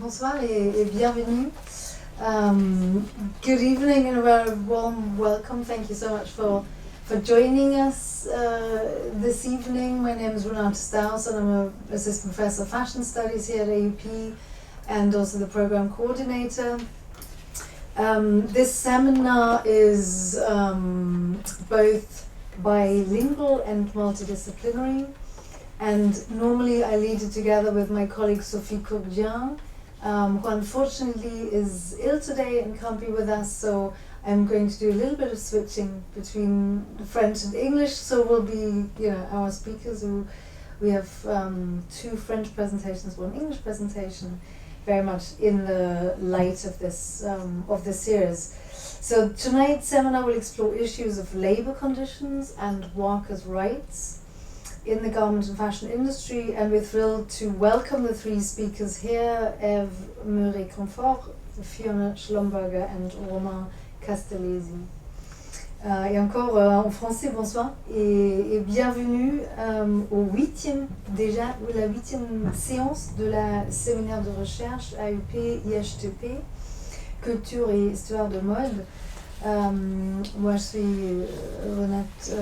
Bonsoir et bienvenue. Good evening and a very warm welcome. Thank you so much for joining us this evening. My name is Renate Staus and I'm an Assistant Professor of Fashion Studies here at AUP and also the Program Coordinator. This seminar is both bilingual and multidisciplinary. And normally I lead it together with my colleague Sophie Courdian, who unfortunately is ill today and can't be with us, so I'm going to do a little bit of switching between French and English, so we'll be, our speakers we have two French presentations, one English presentation, very much in the light of this series. So tonight's seminar will explore issues of labor conditions and workers' rights in the garment and fashion industry, and we're thrilled to welcome the three speakers here, Eve Murray-Comfort, Fiona Schlomberger and Romain Castellesi. Et encore en français, bonsoir et bienvenue au la huitième séance de la séminaire de recherche AUP IHTP, culture et histoire de mode. Moi je suis Renate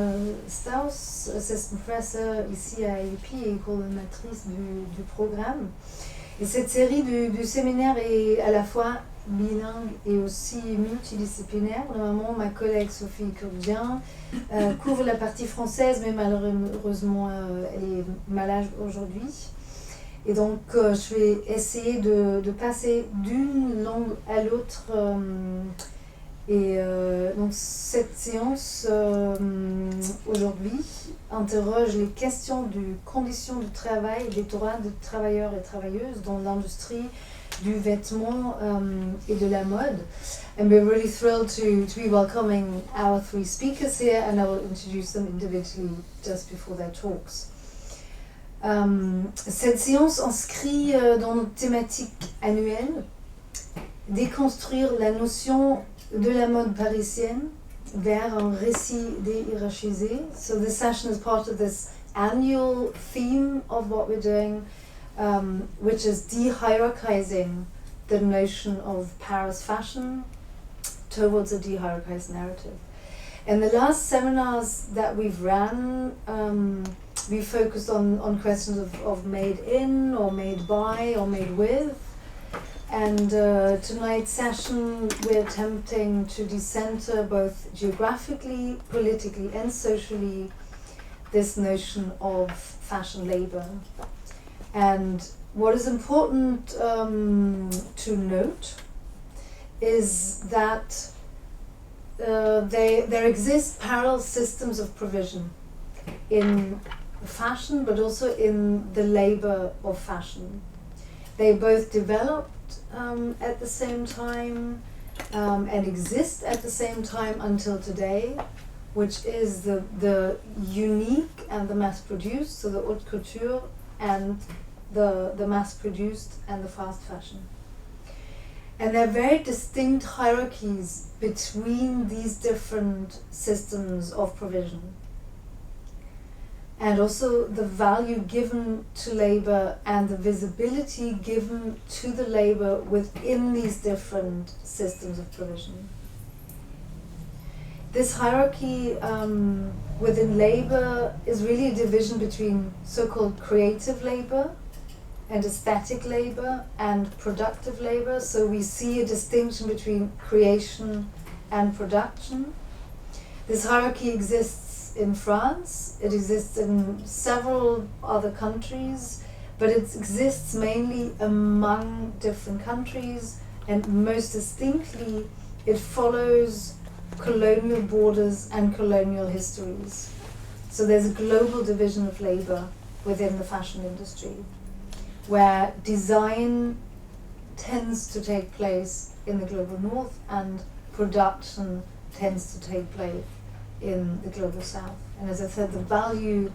Staus, Assistant Professor ici à AUP et coordonnatrice du programme. Et cette série du séminaire est à la fois bilingue et aussi multidisciplinaire. Normalement, ma collègue Sophie Courdian couvre la partie française, mais malheureusement elle est malade aujourd'hui. Et donc je vais essayer de passer d'une langue à l'autre. Donc cette séance aujourd'hui interroge les questions des conditions de travail des droits de travailleurs et travailleuses dans l'industrie du vêtement et de la mode. And we're really thrilled to be welcoming our three speakers here, and I will introduce them individually just before their talks. Cette séance inscrit dans notre thématique annuelle déconstruire la notion de la mode parisienne vers un récit déhiérarchisé. So this session is part of this annual theme of what we're doing, which is de-hierarchizing the notion of Paris fashion towards a de-hierarchized narrative. In the last seminars that we've ran, we focused on questions of made in, or made by, or made with. And tonight's session we're attempting to decenter both geographically, politically and socially this notion of fashion labor. And what is important to note is that there exist parallel systems of provision in fashion, but also in the labor of fashion. They both developed at the same time and exist at the same time until today, which is the unique and the mass-produced, so the haute couture and the mass-produced and the fast fashion. And there are very distinct hierarchies between these different systems of provision. And also the value given to labor and the visibility given to the labor within these different systems of provision. This hierarchy within labor is really a division between so-called creative labor and aesthetic labor and productive labor. So we see a distinction between creation and production. This hierarchy exists in France, it exists in several other countries, but it exists mainly among different countries, and most distinctly it follows colonial borders and colonial histories. So there's a global division of labor within the fashion industry, where design tends to take place in the global north and production tends to take place in the global south. And as I said, the value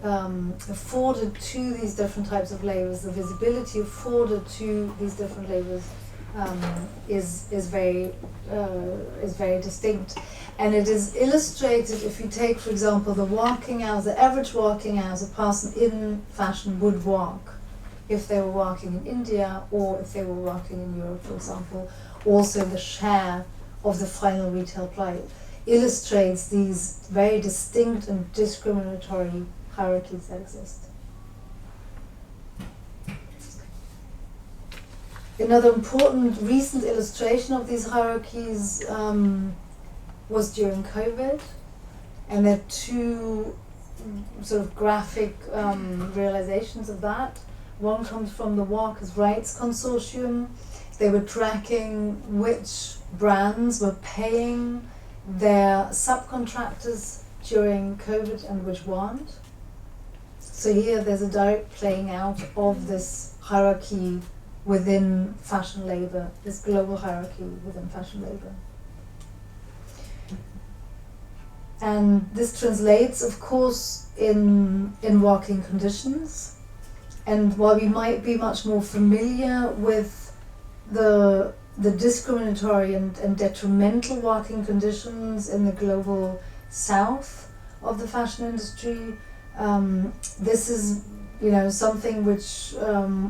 afforded to these different types of labors, the visibility afforded to these different labors is very distinct. And it is illustrated if you take, for example, the working hours, the average working hours a person in fashion would work if they were working in India or if they were working in Europe, for example. Also the share of the final retail price illustrates these very distinct and discriminatory hierarchies that exist. Another important recent illustration of these hierarchies was during COVID, and there are two sort of graphic realizations of that. One comes from the Workers' Rights Consortium. They were tracking which brands were paying their subcontractors during COVID and which weren't. So here there's a direct playing out of this hierarchy within fashion labor, this global hierarchy within fashion labor. And this translates, of course, in working conditions. And while we might be much more familiar with the discriminatory and detrimental working conditions in the global south of the fashion industry, this is something which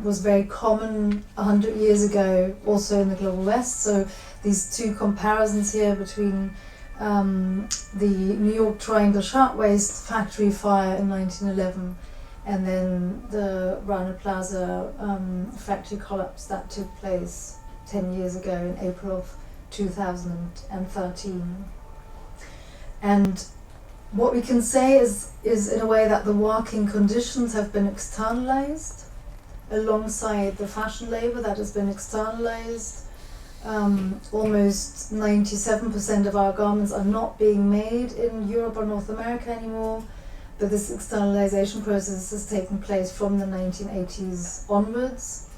was very common 100 years ago also in the global west. So these two comparisons here between the New York Triangle Shirtwaist factory fire in 1911 and then the Rana Plaza factory collapse that took place 10 years ago in April of 2013. And what we can say is in a way that the working conditions have been externalized alongside the fashion labor that has been externalized. Almost 97% of our garments are not being made in Europe or North America anymore, but this externalization process has taken place from the 1980s onwards.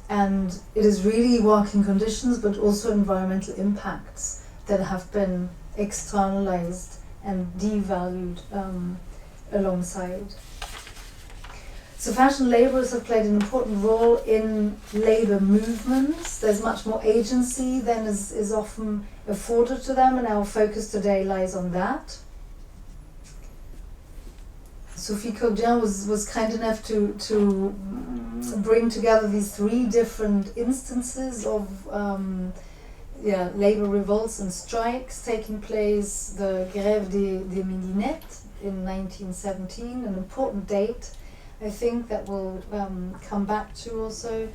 And it is really working conditions, but also environmental impacts that have been externalized and devalued alongside. So fashion laborers have played an important role in labor movements. There's much more agency than is often afforded to them, and our focus today lies on that. Sophie Cogdien was kind enough to bring together these three different instances of labor revolts and strikes taking place. The Grève des Midinettes in 1917, an important date, I think, that we'll come back to also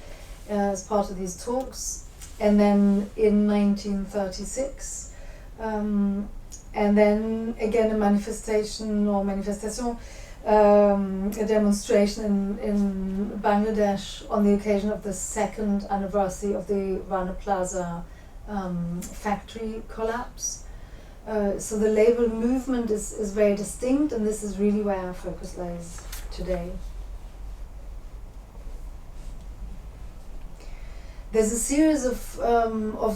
as part of these talks. And then in 1936, and then again a manifestation, a demonstration in Bangladesh on the occasion of the second anniversary of the Rana Plaza factory collapse. So the labor movement is very distinct, and this is really where our focus lies today. There's a series of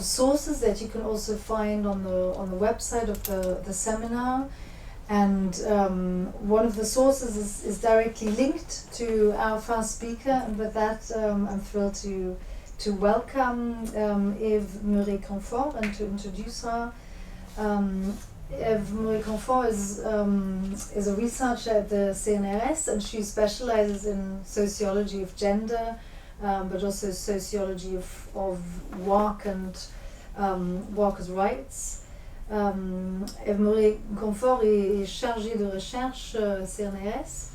sources that you can also find on the website of the seminar, and one of the sources is directly linked to our first speaker, and with that I'm thrilled to welcome Eve Murray-Confort and to introduce her. Eve Murray-Confort is a researcher at the CNRS, and she specializes in sociology of gender, but also sociology of work and workers' rights. Eve Murray-Confort est chargée de recherche CNRS.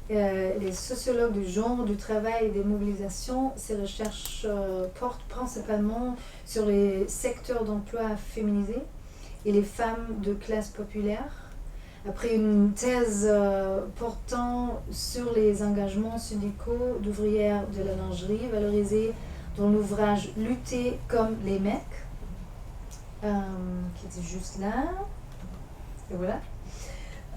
Elle est sociologue du genre, du travail et des mobilisations. Ses recherches portent principalement sur les secteurs d'emploi féminisés et les femmes de classe populaire. Après une thèse portant sur les engagements syndicaux d'ouvrières de la lingerie valorisée dans l'ouvrage Lutter comme les mecs, qui était juste là, et voilà.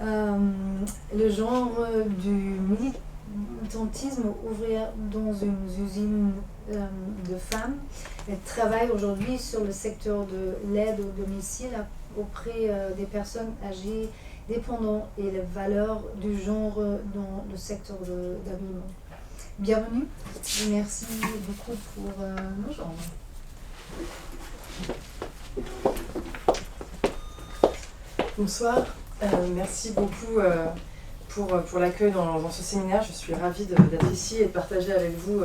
Le genre du militantisme ouvrier dans une usine de femmes. Elle travaille aujourd'hui sur le secteur de l'aide au domicile auprès des personnes âgées dépendantes et les valeurs du genre dans le secteur d'habillement. Bienvenue et merci beaucoup pour nous rejoindre. Bonsoir, merci beaucoup pour l'accueil dans ce séminaire. Je suis ravie d'être ici et de partager avec vous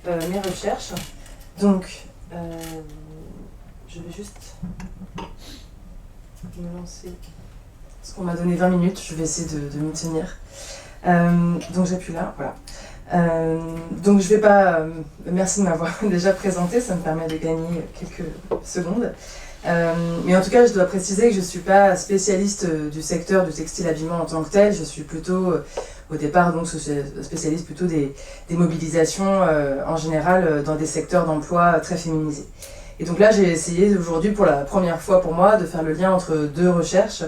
mes recherches. Donc, je vais juste me lancer. Parce qu'on m'a donné 20 minutes, je vais essayer de m'y tenir. Donc j'appuie là, voilà. Donc je vais pas... merci de m'avoir déjà présenté, ça me permet de gagner quelques secondes. Mais en tout cas, je dois préciser que je ne suis pas spécialiste du secteur du textile-habillement en tant que tel. Je suis plutôt, au départ, donc, spécialiste plutôt des mobilisations en général dans des secteurs d'emploi très féminisés. Et donc là, j'ai essayé aujourd'hui, pour la première fois pour moi, de faire le lien entre deux recherches.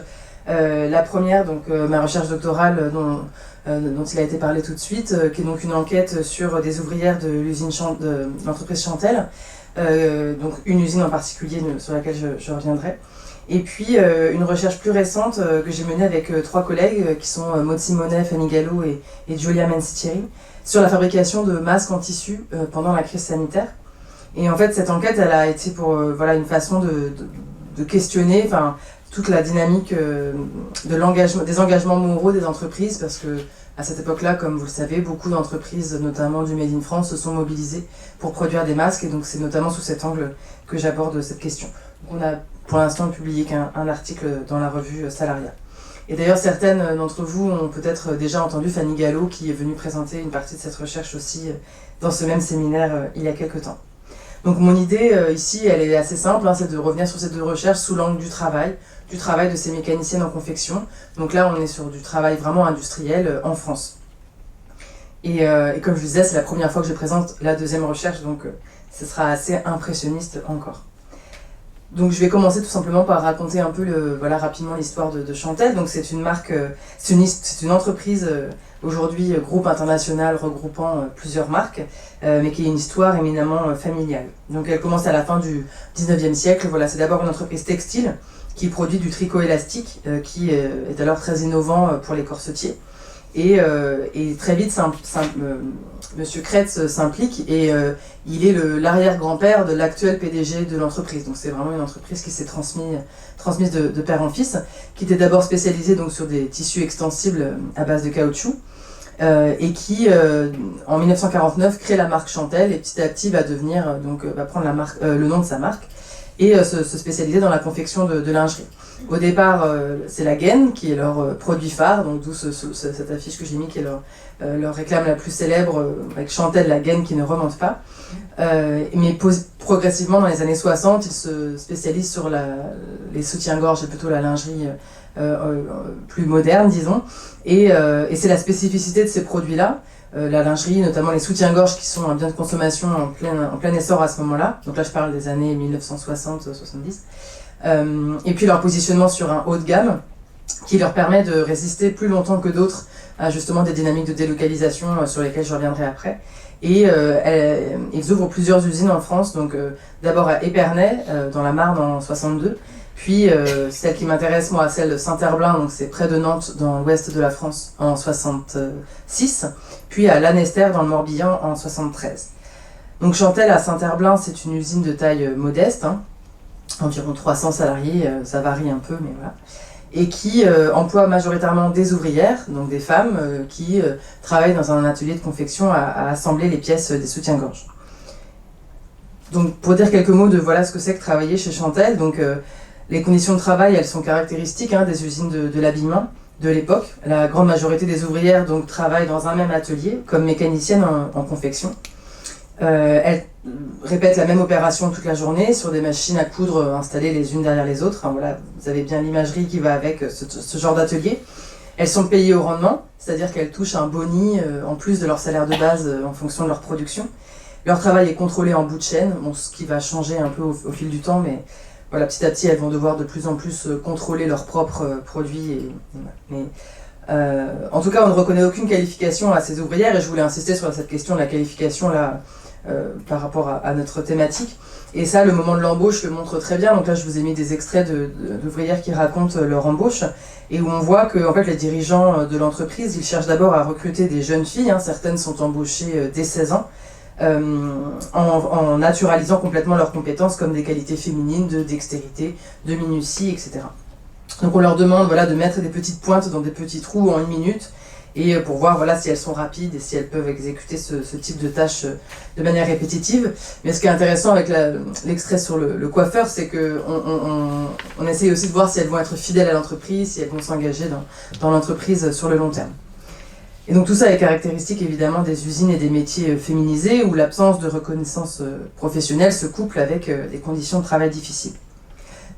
La première, donc ma recherche doctorale dont il a été parlé tout de suite, qui est donc une enquête sur des ouvrières de l'entreprise Chantel. Donc une usine en particulier sur laquelle je reviendrai. Et puis une recherche plus récente que j'ai menée avec trois collègues qui sont Maud Simonet, Fanny Gallo et Giulia Mancitieri sur la fabrication de masques en tissu pendant la crise sanitaire. Et en fait cette enquête elle a été pour voilà, une façon de questionner toute la dynamique des engagements moraux des entreprises, parce que à cette époque-là, comme vous le savez, beaucoup d'entreprises, notamment du Made in France, se sont mobilisées pour produire des masques, et donc c'est notamment sous cet angle que j'aborde cette question. Donc on a pour l'instant publié qu'un article dans la revue Salariat. Et d'ailleurs, certaines d'entre vous ont peut-être déjà entendu Fanny Gallo, qui est venue présenter une partie de cette recherche aussi dans ce même séminaire il y a quelques temps. Donc mon idée ici, elle est assez simple, c'est de revenir sur ces deux recherches sous l'angle du travail de ces mécaniciennes en confection. Donc là, on est sur du travail vraiment industriel en France. Et comme je vous disais, c'est la première fois que je présente la deuxième recherche, donc ce sera assez impressionniste encore. Donc je vais commencer tout simplement par raconter un peu rapidement l'histoire de Chantel. Donc c'est une marque, c'est une entreprise aujourd'hui groupe international regroupant plusieurs marques, mais qui a une histoire éminemment familiale. Donc elle commence à la fin du 19e siècle. Voilà, c'est d'abord une entreprise textile qui produit du tricot élastique, qui est alors très innovant pour les corsetiers. Et très vite, Monsieur Kretz s'implique et il est l'arrière-grand-père de l'actuel PDG de l'entreprise. Donc c'est vraiment une entreprise qui s'est transmise de père en fils, qui était d'abord spécialisée donc, sur des tissus extensibles à base de caoutchouc, et qui, en 1949, crée la marque Chantel et petit à petit va prendre le nom de sa marque et se spécialiser dans la confection de lingerie. Au départ, c'est la gaine qui est leur produit phare, donc d'où cette affiche que j'ai mis qui est leur réclame la plus célèbre, avec Chantel, la gaine qui ne remonte pas. Mais progressivement, dans les années 60, ils se spécialisent sur les soutiens-gorge et plutôt la lingerie plus moderne, disons. Et c'est la spécificité de ces produits-là, la lingerie, notamment les soutiens-gorge qui sont un bien de consommation en plein essor à ce moment-là. Donc là, je parle des années 1960-70. Et puis leur positionnement sur un haut de gamme qui leur permet de résister plus longtemps que d'autres à justement des dynamiques de délocalisation sur lesquelles je reviendrai après. Et ils ouvrent plusieurs usines en France, donc d'abord à Épernay, dans la Marne en 62, puis celle qui m'intéresse moi, celle de Saint-Herblain, donc c'est près de Nantes dans l'ouest de la France en 66, puis à Lanester dans le Morbihan en 73. Donc Chantel à Saint-Herblain, c'est une usine de taille modeste, environ 300 salariés, ça varie un peu, mais voilà, et qui emploie majoritairement des ouvrières, donc des femmes qui travaillent dans un atelier de confection à assembler les pièces des soutiens-gorge. Donc pour dire quelques mots de voilà ce que c'est que travailler chez Chantel, donc les conditions de travail, elles sont caractéristiques des usines de l'habillement de l'époque. La grande majorité des ouvrières donc travaillent dans un même atelier comme mécaniciennes en confection. Elles répètent la même opération toute la journée sur des machines à coudre installées les unes derrière les autres. Voilà, vous avez bien l'imagerie qui va avec ce genre d'atelier. Elles sont payées au rendement, c'est-à-dire qu'elles touchent un boni en plus de leur salaire de base en fonction de leur production. Leur travail est contrôlé en bout de chaîne, ce qui va changer un peu au fil du temps, mais voilà, petit à petit elles vont devoir de plus en plus contrôler leurs propres produits. En tout cas, on ne reconnaît aucune qualification à ces ouvrières, et je voulais insister sur cette question de la qualification là. Par rapport à notre thématique. Et ça, le moment de l'embauche le montre très bien. Donc là, je vous ai mis des extraits d'ouvrières qui racontent leur embauche et où on voit que en fait, les dirigeants de l'entreprise, ils cherchent d'abord à recruter des jeunes filles. Certaines sont embauchées dès 16 ans en naturalisant complètement leurs compétences comme des qualités féminines de dextérité, de minutie, etc. Donc on leur demande voilà, de mettre des petites pointes dans des petits trous en 1 minute, et pour voir voilà, si elles sont rapides et si elles peuvent exécuter ce type de tâches de manière répétitive. Mais ce qui est intéressant avec l'extrait sur le coiffeur, c'est qu'on essaye aussi de voir si elles vont être fidèles à l'entreprise, si elles vont s'engager dans l'entreprise sur le long terme. Et donc tout ça est caractéristique évidemment des usines et des métiers féminisés où l'absence de reconnaissance professionnelle se couple avec des conditions de travail difficiles.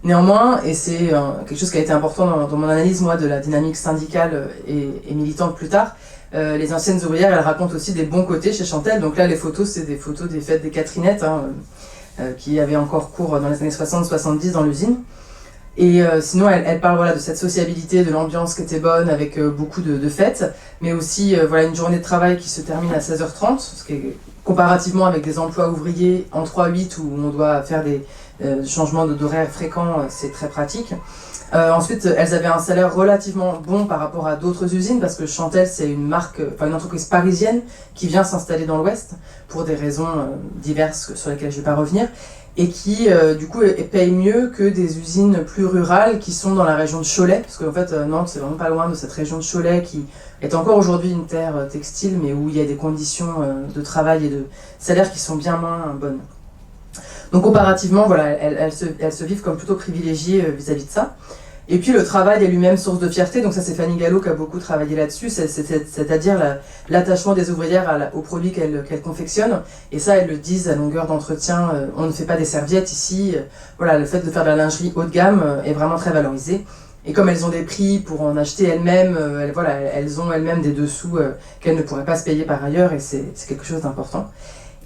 Néanmoins, et c'est quelque chose qui a été important dans mon analyse moi, de la dynamique syndicale et militante plus tard, les anciennes ouvrières, elles racontent aussi des bons côtés chez Chantel. Donc là, les photos, c'est des photos des fêtes des Catherinettes, qui avaient encore cours dans les années 60-70 dans l'usine. Et sinon, elle parle voilà, de cette sociabilité, de l'ambiance qui était bonne, avec beaucoup de fêtes, mais aussi voilà, une journée de travail qui se termine à 16h30, ce qui est comparativement avec des emplois ouvriers en 3-8 où on doit faire des changements d'horaire fréquents, c'est très pratique. Ensuite, elles avaient un salaire relativement bon par rapport à d'autres usines, parce que Chantel, c'est une entreprise parisienne qui vient s'installer dans l'Ouest, pour des raisons diverses sur lesquelles je ne vais pas revenir, et qui, du coup, paye mieux que des usines plus rurales qui sont dans la région de Cholet, parce qu'en fait, Nantes, c'est vraiment pas loin de cette région de Cholet, qui est encore aujourd'hui une terre textile, mais où il y a des conditions de travail et de salaire qui sont bien moins bonnes. Donc comparativement, voilà, elles se vivent comme plutôt privilégiées vis-à-vis de ça. Et puis le travail est lui-même source de fierté, donc ça c'est Fanny Gallo qui a beaucoup travaillé là-dessus, c'est-à-dire l'attachement des ouvrières aux produits qu'elles confectionnent. Et ça, elles le disent à longueur d'entretien, on ne fait pas des serviettes ici. Voilà, le fait de faire de la lingerie haut de gamme est vraiment très valorisé. Et comme elles ont des prix pour en acheter elles-mêmes, elles ont elles-mêmes des dessous qu'elles ne pourraient pas se payer par ailleurs, et c'est quelque chose d'important.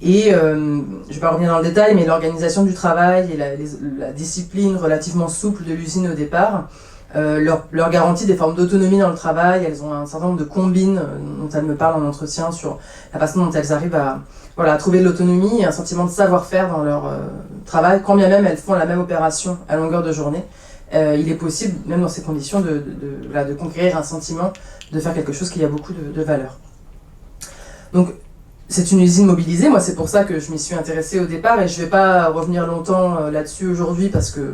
Et je ne vais pas revenir dans le détail, mais l'organisation du travail et la discipline relativement souple de l'usine au départ leur garantit des formes d'autonomie dans le travail. Elles ont un certain nombre de combines dont elles me parlent en entretien sur la façon dont elles arrivent à trouver de l'autonomie et un sentiment de savoir-faire dans leur travail, quand bien même elles font la même opération à longueur de journée. Il est possible, même dans ces conditions, de conquérir un sentiment de faire quelque chose qui a beaucoup de valeur. Donc, c'est une usine mobilisée, moi c'est pour ça que je m'y suis intéressée au départ et je ne vais pas revenir longtemps là-dessus aujourd'hui parce que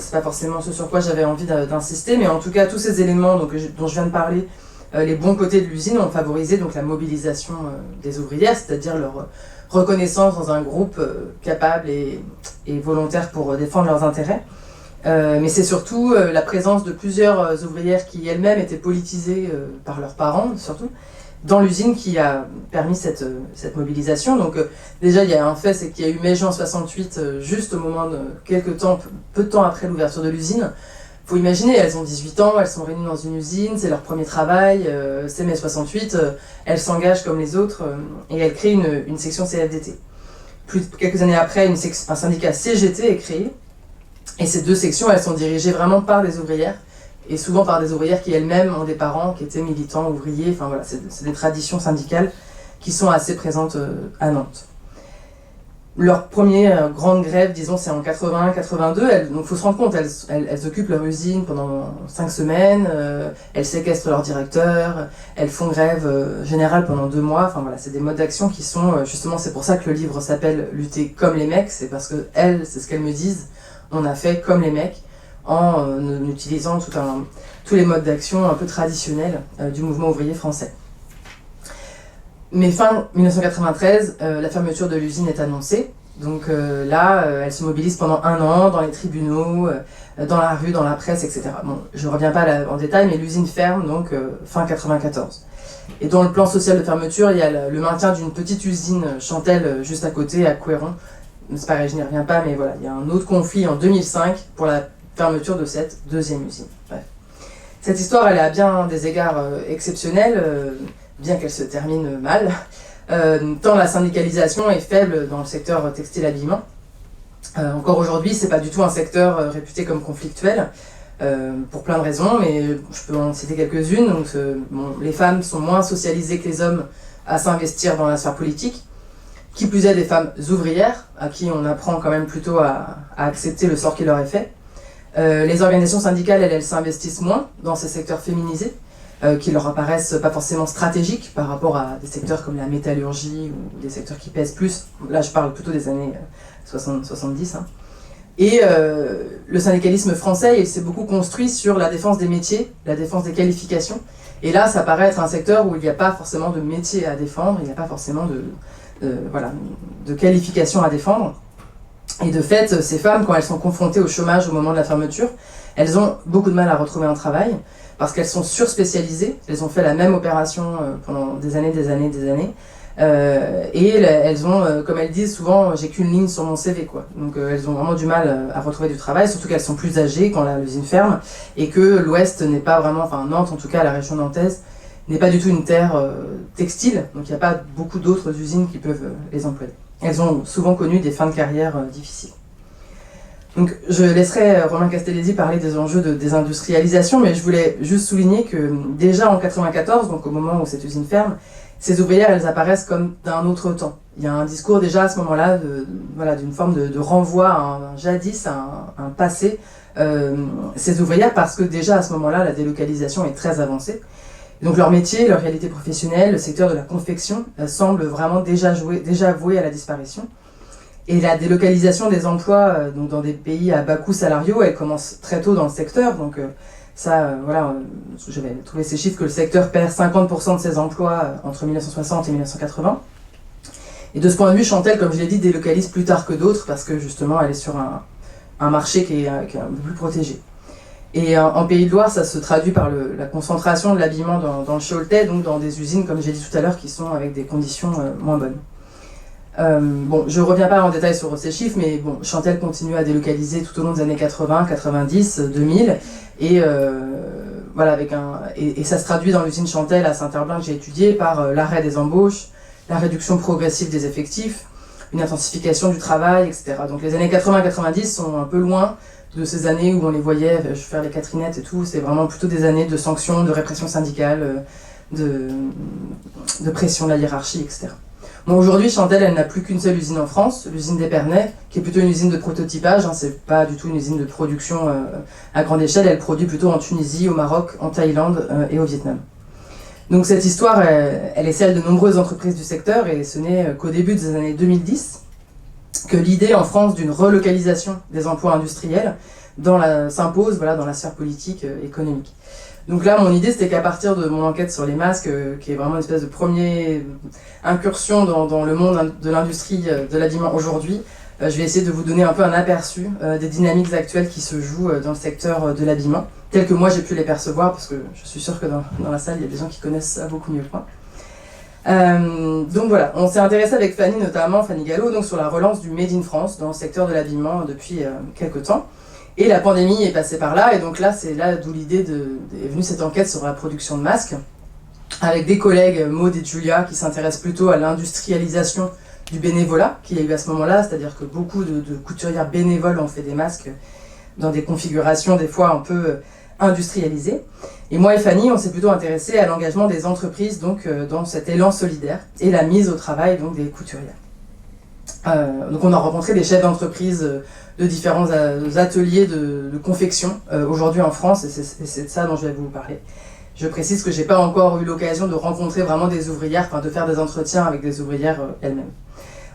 c'est pas forcément ce sur quoi j'avais envie d'insister, mais en tout cas tous ces éléments dont je viens de parler, les bons côtés de l'usine ont favorisé donc, la mobilisation des ouvrières, c'est-à-dire leur reconnaissance dans un groupe capable et volontaire pour défendre leurs intérêts. Mais c'est surtout la présence de plusieurs ouvrières qui elles-mêmes étaient politisées par leurs parents surtout, dans l'usine qui a permis cette mobilisation. Donc déjà il y a un fait, c'est qu'il y a eu mai-juin 68, juste au moment de peu de temps après l'ouverture de l'usine. Il faut imaginer, elles ont 18 ans, elles sont réunies dans une usine, c'est leur premier travail, c'est mai 68, elles s'engagent comme les autres et elles créent une section CFDT. Quelques années après, un syndicat CGT est créé et ces deux sections, elles sont dirigées vraiment par des ouvrières et souvent par des ouvrières qui elles-mêmes ont des parents qui étaient militants, ouvriers, enfin voilà, c'est des traditions syndicales qui sont assez présentes à Nantes. Leur première grande grève, disons, c'est en 81-82, donc il faut se rendre compte, elles occupent leur usine pendant 5 semaines, elles séquestrent leur directeur, elles font grève générale pendant 2 mois, enfin voilà, c'est des modes d'action qui sont, justement, c'est pour ça que le livre s'appelle « Lutter comme les mecs », c'est parce que elles, c'est ce qu'elles me disent, on a fait comme les mecs, en utilisant tous les modes d'action un peu traditionnels du mouvement ouvrier français. Mais fin 1993, la fermeture de l'usine est annoncée. Donc là, elle se mobilise pendant 1 an dans les tribunaux, dans la rue, dans la presse, etc. Bon, je ne reviens pas en détail, mais l'usine ferme donc fin 94. Et dans le plan social de fermeture, il y a le maintien d'une petite usine Chantel juste à côté, à Couéron. C'est pareil, je n'y reviens pas, mais voilà, il y a un autre conflit en 2005 pour la fermeture de cette deuxième usine. Bref. Cette histoire, elle est à bien des égards exceptionnelle, bien qu'elle se termine mal, tant la syndicalisation est faible dans le secteur textile-habillement. Encore aujourd'hui, c'est pas du tout un secteur réputé comme conflictuel, pour plein de raisons, mais je peux en citer quelques-unes. Donc, les femmes sont moins socialisées que les hommes à s'investir dans la sphère politique. Qui plus est des femmes ouvrières, à qui on apprend quand même plutôt à accepter le sort qui leur est fait. Les organisations syndicales, elles s'investissent moins dans ces secteurs féminisés, qui leur apparaissent pas forcément stratégiques par rapport à des secteurs comme la métallurgie ou des secteurs qui pèsent plus. Là, je parle plutôt des années 60-70. Et le syndicalisme français, il s'est beaucoup construit sur la défense des métiers, la défense des qualifications. Et là, ça paraît être un secteur où il n'y a pas forcément de métier à défendre, il n'y a pas forcément de qualifications à défendre. Et de fait, ces femmes, quand elles sont confrontées au chômage au moment de la fermeture, elles ont beaucoup de mal à retrouver un travail parce qu'elles sont surspécialisées. Elles ont fait la même opération pendant des années. Et elles ont, comme elles disent souvent, j'ai qu'une ligne sur mon CV, quoi. Donc elles ont vraiment du mal à retrouver du travail, surtout qu'elles sont plus âgées quand l'usine ferme et que l'Ouest n'est pas vraiment, enfin Nantes en tout cas, la région nantaise, n'est pas du tout une terre textile, donc il n'y a pas beaucoup d'autres usines qui peuvent les employer. Elles ont souvent connu des fins de carrière difficiles. Donc je laisserai Romain Castellesi parler des enjeux de désindustrialisation, mais je voulais juste souligner que déjà en 1994, donc au moment où cette usine ferme, ces ouvrières, elles apparaissent comme d'un autre temps. Il y a un discours déjà à ce moment-là d'une forme de renvoi à un jadis, à un passé, ces ouvrières, parce que déjà à ce moment-là, la délocalisation est très avancée. Donc leur métier, leur réalité professionnelle, le secteur de la confection semble vraiment déjà voué à la disparition. Et la délocalisation des emplois donc dans des pays à bas coûts salariaux, elle commence très tôt dans le secteur. Donc j'avais trouvé ces chiffres que le secteur perd 50% de ses emplois entre 1960 et 1980. Et de ce point de vue, Chantel, comme je l'ai dit, délocalise plus tard que d'autres parce que justement, elle est sur un marché qui est un peu plus protégé. Et en Pays de Loire, ça se traduit par la concentration de l'habillement dans le Choletais, donc dans des usines, comme j'ai dit tout à l'heure, qui sont avec des conditions moins bonnes. Je ne reviens pas en détail sur ces chiffres, mais bon, Chantel continue à délocaliser tout au long des années 80, 90, 2000, et ça se traduit dans l'usine Chantel à Saint-Herblain que j'ai étudié par l'arrêt des embauches, la réduction progressive des effectifs, une intensification du travail, etc. Donc les années 80-90 sont un peu loin de ces années où on les voyait faire les Catherinettes et tout. C'est vraiment plutôt des années de sanctions, de répression syndicale, de pression de la hiérarchie, etc. Bon, aujourd'hui, Chantel, elle n'a plus qu'une seule usine en France, l'usine d'Épernay, qui est plutôt une usine de prototypage. C'est pas du tout une usine de production à grande échelle. Elle produit plutôt en Tunisie, au Maroc, en Thaïlande et au Vietnam. Donc cette histoire, elle est celle de nombreuses entreprises du secteur, et ce n'est qu'au début des années 2010 que l'idée en France d'une relocalisation des emplois industriels s'impose dans la sphère politique économique. Donc là, mon idée, c'était qu'à partir de mon enquête sur les masques, qui est vraiment une espèce de première incursion dans le monde de l'industrie de l'habillement aujourd'hui, je vais essayer de vous donner un peu un aperçu des dynamiques actuelles qui se jouent dans le secteur de l'habillement, telles que moi j'ai pu les percevoir, parce que je suis sûre que dans la salle, il y a des gens qui connaissent ça beaucoup mieux que moi. Donc voilà, on s'est intéressé avec Fanny, notamment Fanny Gallo, donc sur la relance du Made in France dans le secteur de l'habillement depuis quelques temps. Et la pandémie est passée par là, et donc là, c'est là d'où l'idée est venue cette enquête sur la production de masques, avec des collègues, Maud et Julia, qui s'intéressent plutôt à l'industrialisation du bénévolat qu'il y a eu à ce moment-là, c'est-à-dire que beaucoup de couturières bénévoles ont fait des masques dans des configurations des fois un peu industrialisées. Et moi et Fanny, on s'est plutôt intéressés à l'engagement des entreprises donc, dans cet élan solidaire et la mise au travail donc, des couturières. Donc on a rencontré des chefs d'entreprise de différents ateliers de confection aujourd'hui en France, et c'est de ça dont je vais vous parler. Je précise que j'ai pas encore eu l'occasion de rencontrer vraiment des ouvrières, de faire des entretiens avec des ouvrières elles-mêmes.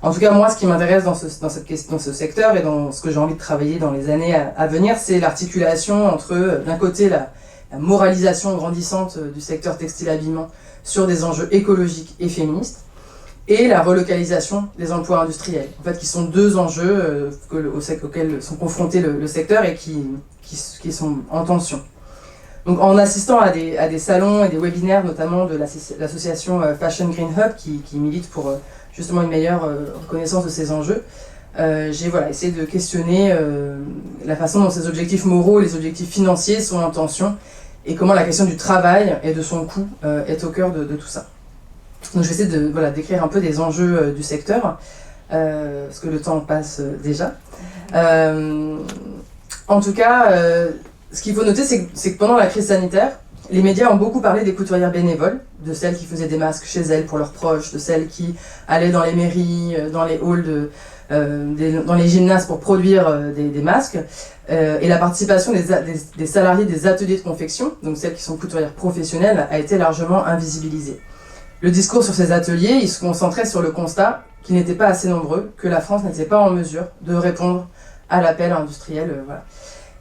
En tout cas, moi, ce qui m'intéresse dans ce secteur et dans ce que j'ai envie de travailler dans les années à venir, c'est l'articulation entre, d'un côté, la moralisation grandissante du secteur textile-habillement sur des enjeux écologiques et féministes, et la relocalisation des emplois industriels, en fait, qui sont deux enjeux auxquels sont confrontés le secteur et qui sont en tension. Donc, en assistant à des salons et des webinaires, notamment de l'association Fashion Green Hub, qui milite pour justement une meilleure reconnaissance de ces enjeux, j'ai essayé de questionner la façon dont ces objectifs moraux et les objectifs financiers sont en tension, et comment la question du travail et de son coût est au cœur de tout ça. Donc je vais essayer d'écrire un peu des enjeux du secteur, parce que le temps passe déjà. En tout cas, ce qu'il faut noter, c'est que pendant la crise sanitaire, les médias ont beaucoup parlé des couturières bénévoles, de celles qui faisaient des masques chez elles pour leurs proches, de celles qui allaient dans les mairies, dans les halls, dans les gymnases pour produire des masques, et la participation des salariés des ateliers de confection, donc celles qui sont couturières professionnelles, a été largement invisibilisée. Le discours sur ces ateliers, il se concentrait sur le constat qu'ils n'étaient pas assez nombreux, que la France n'était pas en mesure de répondre à l'appel industriel, voilà.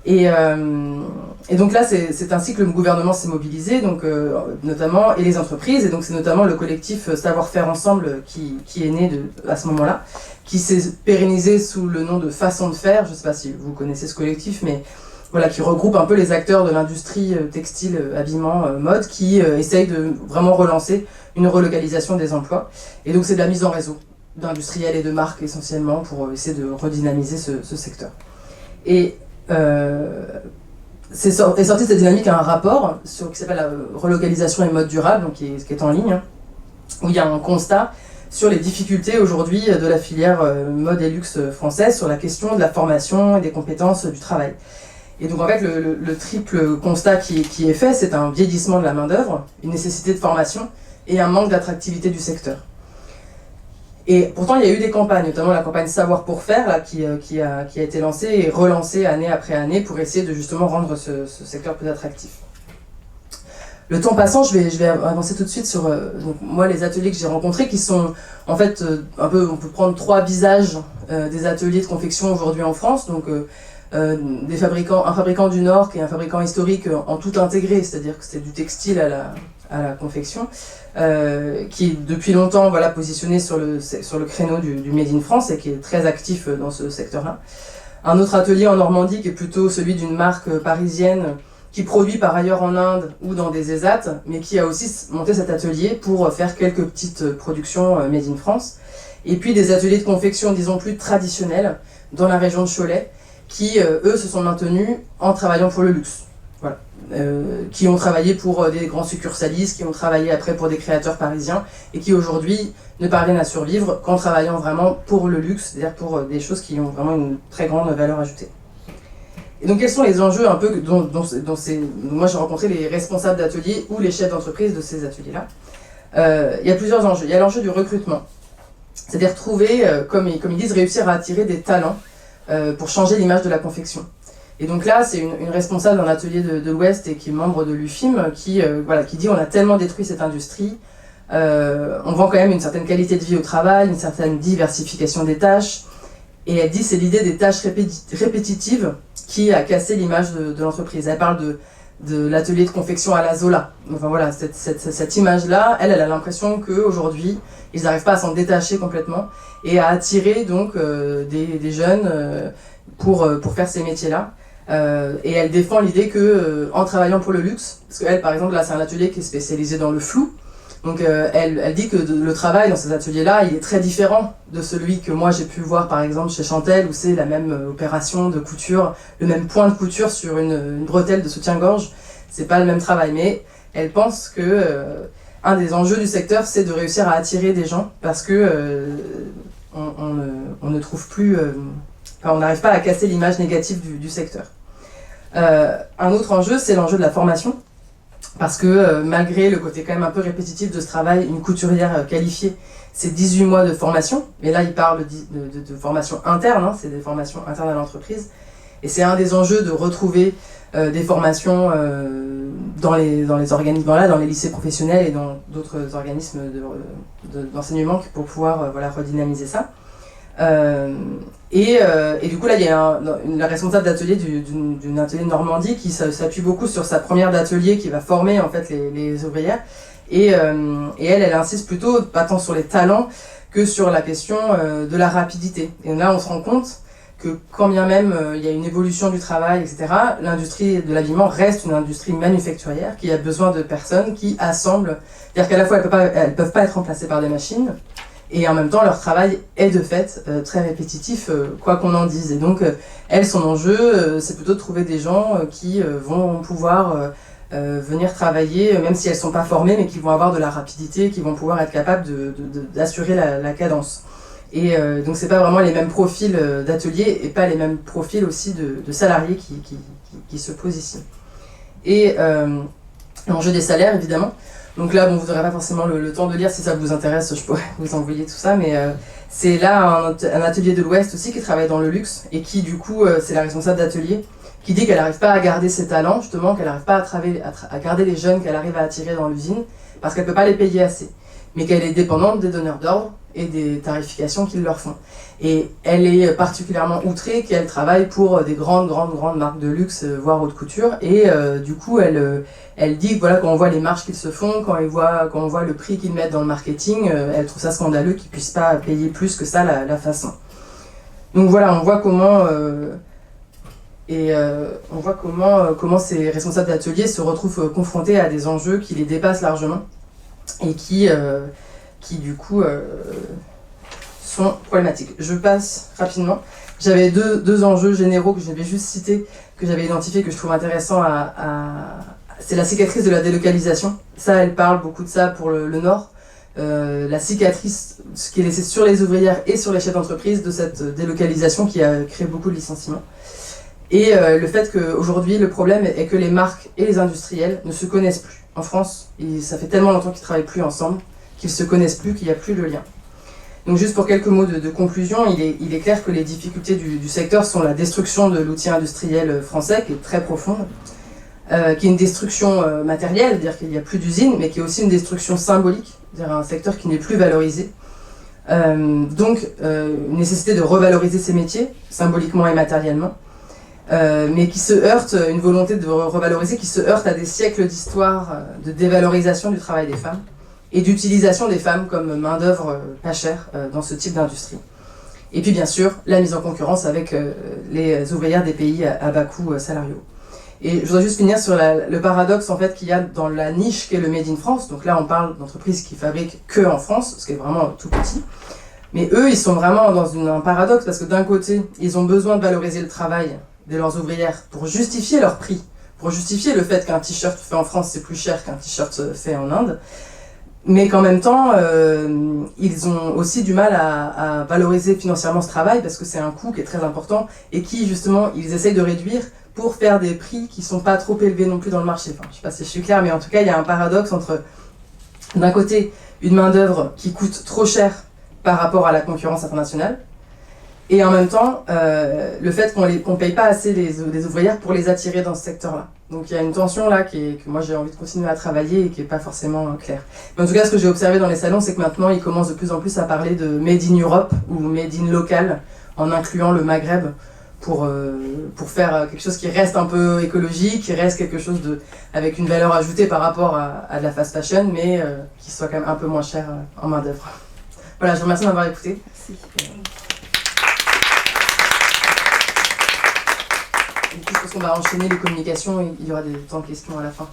Et donc là, c'est ainsi que le gouvernement s'est mobilisé, donc, notamment, et les entreprises, et donc c'est notamment le collectif Savoir-faire ensemble qui est né à ce moment-là, qui s'est pérennisé sous le nom de Façon de faire. Je ne sais pas si vous connaissez ce collectif, mais voilà, qui regroupe un peu les acteurs de l'industrie textile, habillement, mode, qui essayent de vraiment relancer une relocalisation des emplois. Et donc c'est de la mise en réseau d'industriels et de marques essentiellement pour essayer de redynamiser ce secteur. Et est sorti de cette dynamique un rapport qui s'appelle la relocalisation et mode durable, donc qui est en ligne, où il y a un constat sur les difficultés aujourd'hui de la filière mode et luxe française sur la question de la formation et des compétences du travail. Et donc en fait le triple constat qui est fait, c'est un vieillissement de la main-d'œuvre, une nécessité de formation et un manque d'attractivité du secteur. Et pourtant, il y a eu des campagnes, notamment la campagne Savoir pour faire, là, qui a été lancée et relancée année après année pour essayer de justement rendre ce secteur plus attractif. Le temps passant, je vais avancer tout de suite sur donc, moi, les ateliers que j'ai rencontrés, qui sont en fait un peu, on peut prendre 3 visages des ateliers de confection aujourd'hui en France. Donc, un fabricant du Nord qui est un fabricant historique en tout intégré, c'est-à-dire que c'est du textile à la confection, qui est depuis longtemps voilà, positionné sur le créneau du Made in France et qui est très actif dans ce secteur-là. Un autre atelier en Normandie qui est plutôt celui d'une marque parisienne qui produit par ailleurs en Inde ou dans des ESAT, mais qui a aussi monté cet atelier pour faire quelques petites productions Made in France. Et puis des ateliers de confection, disons, plus traditionnels dans la région de Cholet, qui, eux, se sont maintenus en travaillant pour le luxe. Voilà. Qui ont travaillé pour des grands succursalistes, qui ont travaillé après pour des créateurs parisiens, et qui aujourd'hui ne parviennent à survivre qu'en travaillant vraiment pour le luxe, c'est-à-dire pour des choses qui ont vraiment une très grande valeur ajoutée. Et donc quels sont les enjeux un peu moi j'ai rencontré les responsables d'ateliers ou les chefs d'entreprise de ces ateliers-là. Il y a plusieurs enjeux. Il y a l'enjeu du recrutement, c'est-à-dire trouver, comme ils disent, réussir à attirer des talents pour changer l'image de la confection. Et donc là, c'est une responsable d'un atelier de l'Ouest et qui est membre de l'UFIM qui dit on a tellement détruit cette industrie, on vend quand même une certaine qualité de vie au travail, une certaine diversification des tâches. Et elle dit c'est l'idée des tâches répétitives qui a cassé l'image de l'entreprise. Elle parle de l'atelier de confection à la Zola. Enfin voilà, cette image-là, elle a l'impression qu'aujourd'hui, ils n'arrivent pas à s'en détacher complètement et à attirer donc des jeunes pour faire ces métiers-là. Et elle défend l'idée que en travaillant pour le luxe, parce qu'elle par exemple là c'est un atelier qui est spécialisé dans le flou, donc elle dit que le travail dans ces ateliers-là il est très différent de celui que moi j'ai pu voir par exemple chez Chantel où c'est la même opération de couture, le même point de couture sur une bretelle de soutien-gorge, c'est pas le même travail, mais elle pense que un des enjeux du secteur c'est de réussir à attirer des gens parce que on ne trouve plus on n'arrive pas à casser l'image négative du secteur. Un autre enjeu, c'est l'enjeu de la formation, parce que malgré le côté quand même un peu répétitif de ce travail, une couturière qualifiée, c'est 18 mois de formation, mais là il parle de formation interne, hein, c'est des formations internes à l'entreprise, et c'est un des enjeux de retrouver des formations dans les organismes, dans les lycées professionnels et dans d'autres organismes d'enseignement pour pouvoir redynamiser ça. Et du coup là il y a la responsable d'atelier d'une atelier de Normandie qui s'appuie beaucoup sur sa première d'atelier qui va former en fait les ouvrières et elle insiste plutôt pas tant sur les talents que sur la question de la rapidité. Et là on se rend compte que quand bien même il y a une évolution du travail, etc., l'industrie de l'habillement reste une industrie manufacturière qui a besoin de personnes qui assemblent, c'est-à-dire qu'à la fois elles peuvent pas être remplacées par des machines, et en même temps, leur travail est de fait très répétitif, quoi qu'on en dise. Et donc, elle, son enjeu, c'est plutôt de trouver des gens qui vont pouvoir venir travailler, même si elles ne sont pas formées, mais qui vont avoir de la rapidité, qui vont pouvoir être capables d'assurer la cadence. Et donc, c'est pas vraiment les mêmes profils d'atelier et pas les mêmes profils aussi de salariés qui se posent ici. Et l'enjeu des salaires, évidemment. Donc là, vous n'aurez pas forcément le temps de lire, si ça vous intéresse, je pourrais vous envoyer tout ça, mais c'est là un atelier de l'Ouest aussi qui travaille dans le luxe, et qui du coup, c'est la responsable d'atelier, qui dit qu'elle n'arrive pas à garder ses talents, justement, qu'elle n'arrive pas à garder les jeunes qu'elle arrive à attirer dans l'usine, parce qu'elle ne peut pas les payer assez, mais qu'elle est dépendante des donneurs d'ordre et des tarifications qu'ils leur font. Et elle est particulièrement outrée qu'elle travaille pour des grandes marques de luxe, voire haute couture. Et du coup, elle dit que voilà, quand on voit les marges qu'ils se font, quand on voit le prix qu'ils mettent dans le marketing, elle trouve ça scandaleux qu'ils puissent pas payer plus que ça la façon. Donc voilà, on voit comment comment ces responsables d'atelier se retrouvent confrontés à des enjeux qui les dépassent largement et qui du coup sont problématiques. Je passe rapidement. J'avais deux enjeux généraux que j'avais juste cités, que j'avais identifiés, que je trouve intéressants c'est la cicatrice de la délocalisation. Ça, elle parle beaucoup de ça pour le Nord. La cicatrice, ce qui est laissé sur les ouvrières et sur les chefs d'entreprise de cette délocalisation qui a créé beaucoup de licenciements. Et le fait qu'aujourd'hui, le problème est que les marques et les industriels ne se connaissent plus. En France, ça fait tellement longtemps qu'ils ne travaillent plus ensemble, qu'ils ne se connaissent plus, qu'il n'y a plus de lien. Donc juste pour quelques mots de conclusion, il est clair que les difficultés du secteur sont la destruction de l'outil industriel français, qui est très profonde, qui est une destruction matérielle, c'est-à-dire qu'il n'y a plus d'usines, mais qui est aussi une destruction symbolique, c'est-à-dire un secteur qui n'est plus valorisé. Donc une nécessité de revaloriser ces métiers, symboliquement et matériellement, mais qui se heurte, une volonté de revaloriser qui se heurte à des siècles d'histoire de dévalorisation du travail des femmes et d'utilisation des femmes comme main-d'œuvre pas chère dans ce type d'industrie. Et puis bien sûr, la mise en concurrence avec les ouvrières des pays à bas coûts salariaux. Et je voudrais juste finir sur le paradoxe en fait qu'il y a dans la niche qu'est le Made in France. Donc là, on parle d'entreprises qui fabriquent que en France, ce qui est vraiment tout petit. Mais eux, ils sont vraiment dans un paradoxe parce que d'un côté, ils ont besoin de valoriser le travail de leurs ouvrières pour justifier leur prix, pour justifier le fait qu'un t-shirt fait en France c'est plus cher qu'un t-shirt fait en Inde. Mais qu'en même temps, ils ont aussi du mal à valoriser financièrement ce travail parce que c'est un coût qui est très important et qui, justement, ils essayent de réduire pour faire des prix qui ne sont pas trop élevés non plus dans le marché. Enfin, je ne sais pas si je suis claire, mais en tout cas, il y a un paradoxe entre, d'un côté, une main-d'œuvre qui coûte trop cher par rapport à la concurrence internationale et en même temps, le fait qu'on ne paye pas assez les ouvrières pour les attirer dans ce secteur-là. Donc il y a une tension là que moi j'ai envie de continuer à travailler et qui n'est pas forcément claire. Mais en tout cas, ce que j'ai observé dans les salons, c'est que maintenant ils commencent de plus en plus à parler de Made in Europe ou Made in local, en incluant le Maghreb pour faire quelque chose qui reste un peu écologique, qui reste quelque chose avec une valeur ajoutée par rapport à de la fast fashion, mais qui soit quand même un peu moins cher en main d'œuvre. Voilà, je vous remercie de m'avoir écouté. Merci. Du coup, je pense qu'on va enchaîner les communications et il y aura des temps de questions à la fin.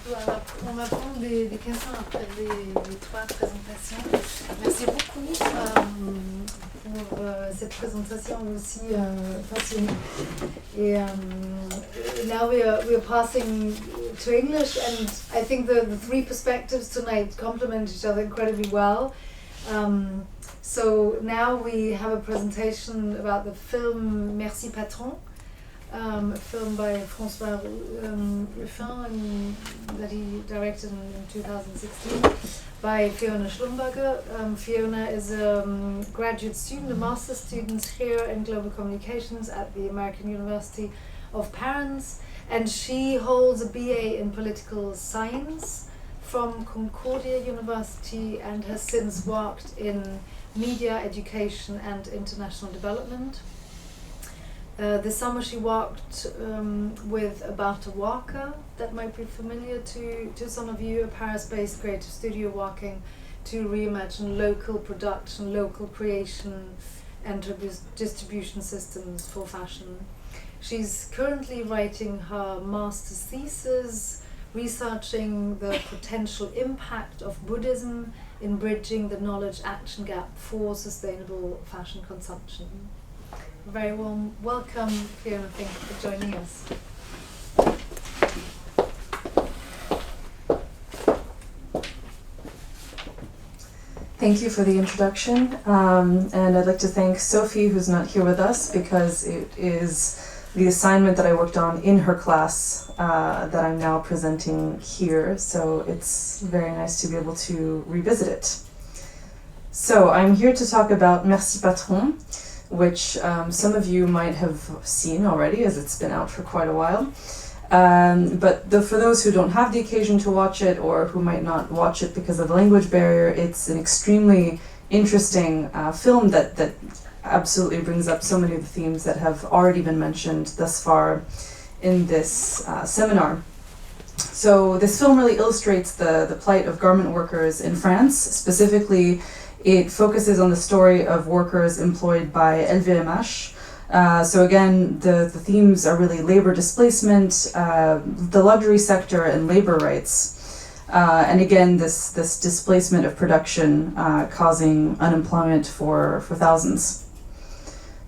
On va prendre des questions après les trois présentations. Merci beaucoup pour cette présentation aussi passionnée. Et now we are passing to English, and I think the three perspectives tonight complement each other incredibly well. So now we have a presentation about the film Merci Patron, a film by François Ruffin that he directed in 2016 by Fiona Schlumberger. Fiona is a graduate student, a master's student here in global communications at the American University of Paris, and she holds a BA in political science from Concordia University and has since worked in media, education and international development. This summer she worked with Abarta Waka, that might be familiar to some of you, a Paris-based creative studio working to reimagine local production, local creation and distribution systems for fashion. She's currently writing her master's thesis, researching the potential impact of Buddhism in bridging the knowledge-action gap for sustainable fashion consumption. A very warm welcome, Fiona. Thank you for joining us. Thank you for the introduction, and I'd like to thank Sophie, who's not here with us, because it is the assignment that I worked on in her class that I'm now presenting here, so it's very nice to be able to revisit it. So I'm here to talk about Merci Patron, which some of you might have seen already, as it's been out for quite a while. But for those who don't have the occasion to watch it, or who might not watch it because of the language barrier, it's an extremely interesting film that absolutely brings up so many of the themes that have already been mentioned thus far in this seminar. So this film really illustrates the plight of garment workers in France. Specifically, it focuses on the story of workers employed by LVMH. So again, the themes are really labor displacement, the luxury sector, and labor rights. And again, this displacement of production causing unemployment for thousands.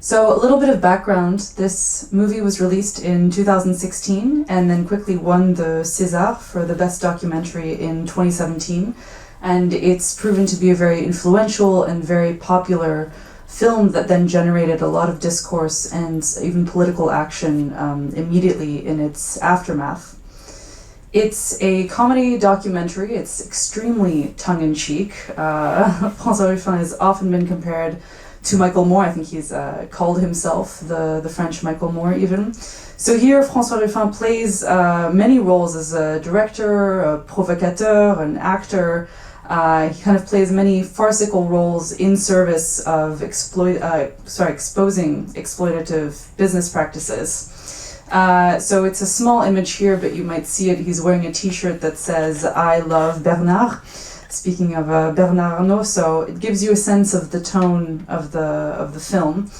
So a little bit of background, this movie was released in 2016 and then quickly won the César for the best documentary in 2017. And it's proven to be a very influential and very popular film that then generated a lot of discourse and even political action immediately in its aftermath. It's a comedy documentary. It's extremely tongue-in-cheek. François Ruffin has often been compared to Michael Moore. I think he's called himself the French Michael Moore even. So here François Ruffin plays many roles as a director, a provocateur, an actor. He kind of plays many farcical roles in service of exposing exploitative business practices. So it's a small image here, but you might see it. He's wearing a t-shirt that says, "I love Bernard," speaking of Bernard Arnault, so it gives you a sense of the tone of the film.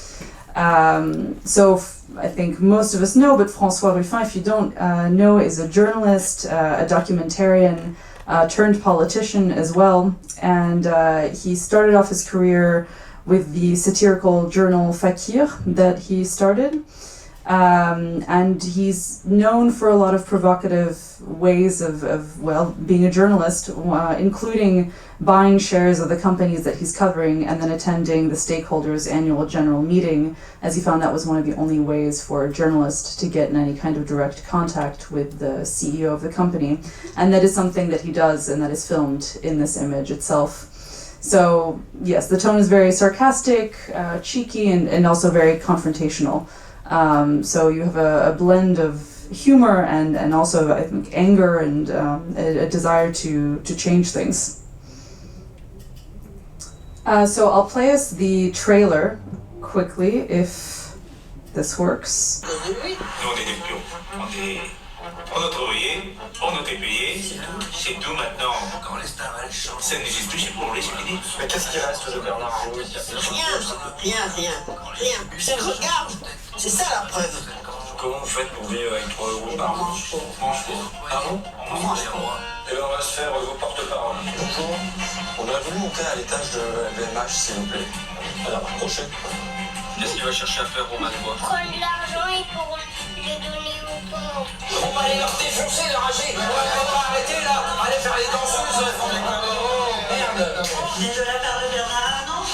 I think most of us know, but François Ruffin, if you don't know, is a journalist, a documentarian, turned politician as well, and he started off his career with the satirical journal Fakir that he started. And he's known for a lot of provocative ways of being a journalist, including buying shares of the companies that he's covering and then attending the stakeholders' annual general meeting, as he found that was one of the only ways for a journalist to get in any kind of direct contact with the CEO of the company. And that is something that he does, and that is filmed in this image itself. So yes, the tone is very sarcastic, cheeky, and also very confrontational. So you have a blend of humor and also, I think, anger and a desire to change things. So I'll play us the trailer quickly, if this works. Nous, on est des pions. On est ouvriers, on est payés, c'est tout maintenant. Quand les stars elles chantent, ça n'existe plus, c'est pour les fini. Mais qu'est-ce qui reste de Bernard Arnault? Rien. C'est le regard. C'est ça la preuve. Comment vous faites pour vivre avec 3 € par mois? Ah bon? On mange les rois. Et ben on va se faire vos porte-paroles. Bonjour. On aurait voulu monter à l'étage de LVMH, s'il vous plaît. Alors, approchez. Qu'est-ce qu'il va chercher à faire, Romain Desbois? Prendre l'argent, ils pourront le donner au pauvres. On va aller leur défoncer, leur rager. On va arrêter là. Allez faire les danseuses. Merde. C'est de la part de Bernard Arnault?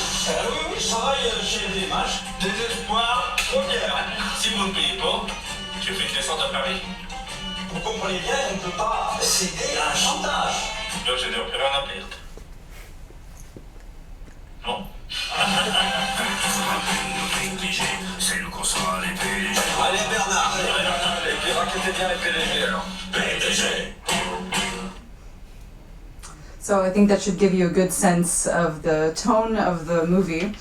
Oui, je travaille chez LVMH. Désespoir, première. Si vous ne payez pas, je fais une descente à Paris. Vous comprenez bien qu'on ne peut pas céder à un chantage. Là, je n'ai rien à perdre. Non. C'est nous qu'on sera les PDG. Allez Bernard, allez, raquettez bien les PDG alors. PDG. So I think that should give you a good sense of the tone of the movie.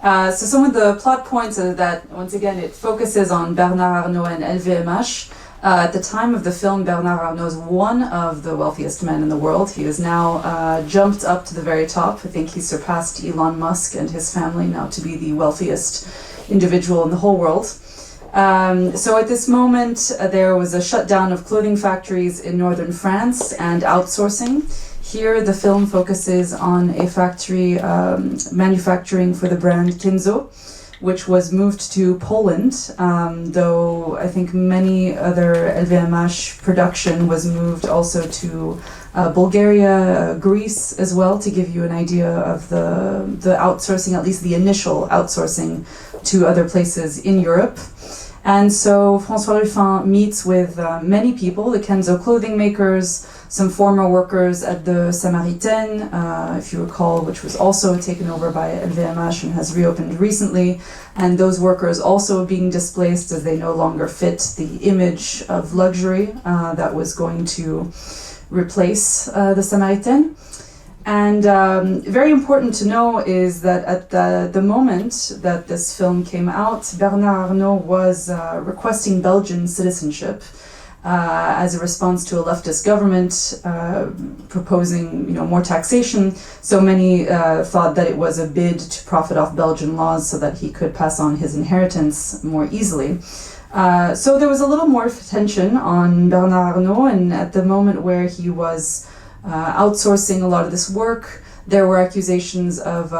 So some of the plot points are that, once again, it focuses on Bernard Arnault and LVMH. At the time of the film, Bernard Arnault is one of the wealthiest men in the world. He has now jumped up to the very top. I think he's surpassed Elon Musk and his family now to be the wealthiest individual in the whole world. So at this moment, there was a shutdown of clothing factories in northern France and outsourcing. Here, the film focuses on a factory manufacturing for the brand Kenzo, which was moved to Poland, though I think many other LVMH production was moved also to Bulgaria, Greece as well, to give you an idea of the outsourcing, at least the initial outsourcing to other places in Europe. And so François Ruffin meets with many people, the Kenzo clothing makers, some former workers at the Samaritaine, if you recall, which was also taken over by LVMH and has reopened recently. And those workers also being displaced as they no longer fit the image of luxury that was going to replace the Samaritaine. And very important to know is that at the moment that this film came out, Bernard Arnault was requesting Belgian citizenship as a response to a leftist government proposing, more taxation. So many thought that it was a bid to profit off Belgian laws so that he could pass on his inheritance more easily. So there was a little more tension on Bernard Arnault, and at the moment where he was outsourcing a lot of this work, there were accusations of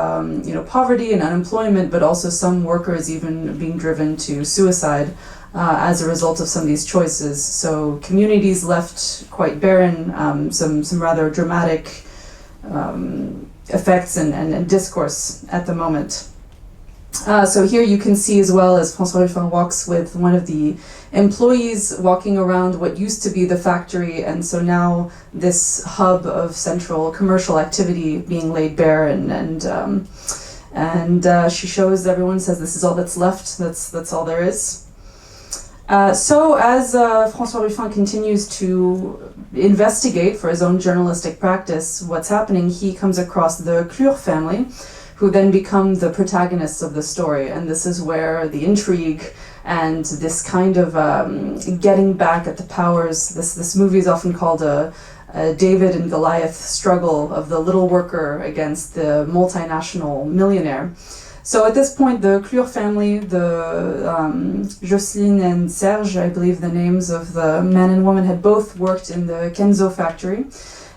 poverty and unemployment, but also some workers even being driven to suicide as a result of some of these choices. So communities left quite barren, some rather dramatic effects and discourse at the moment. So here you can see as well as François Ruffin walks with one of the employees walking around what used to be the factory, and so now this hub of central commercial activity being laid bare, and she shows, everyone says this is all that's left, that's all there is. So as François Ruffin continues to investigate for his own journalistic practice what's happening, he comes across the Clure family, who then become the protagonists of the story. And this is where the intrigue and this kind of getting back at the powers, this movie is often called a David and Goliath struggle of the little worker against the multinational millionaire. So at this point, the Clure family, the Jocelyne and Serge, I believe the names of the man and woman, had both worked in the Kenzo factory.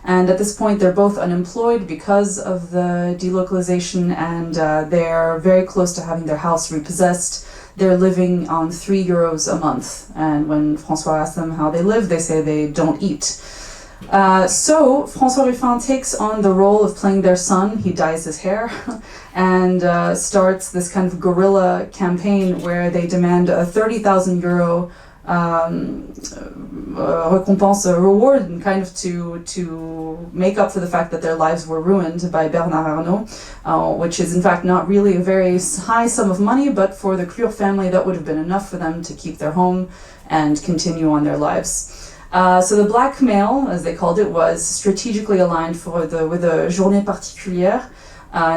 And at this point, they're both unemployed because of the delocalization, and they're very close to having their house repossessed. They're living on €3 a month. And when François asks them how they live, they say they don't eat. So François Ruffin takes on the role of playing their son. He dyes his hair and starts this kind of guerrilla campaign where they demand a €30,000 recompense, a reward, and kind of to make up for the fact that their lives were ruined by Bernard Arnault, which is in fact not really a very high sum of money, but for the Clure family that would have been enough for them to keep their home and continue on their lives. So the blackmail, as they called it, was strategically aligned with a journée particulière,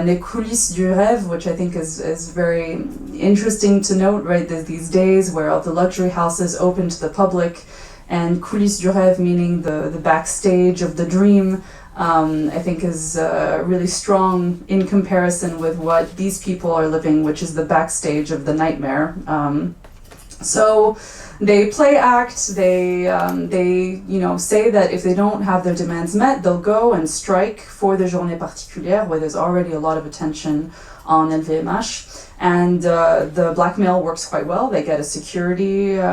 Les coulisses du rêve, which I think is very interesting to note, right? There's these days where all the luxury houses open to the public, and coulisses du rêve meaning the backstage of the dream, I think is really strong in comparison with what these people are living, which is the backstage of the nightmare. So they play act, they say that if they don't have their demands met, they'll go and strike for the journée particulière, where there's already a lot of attention on LVMH. And the blackmail works quite well. They get a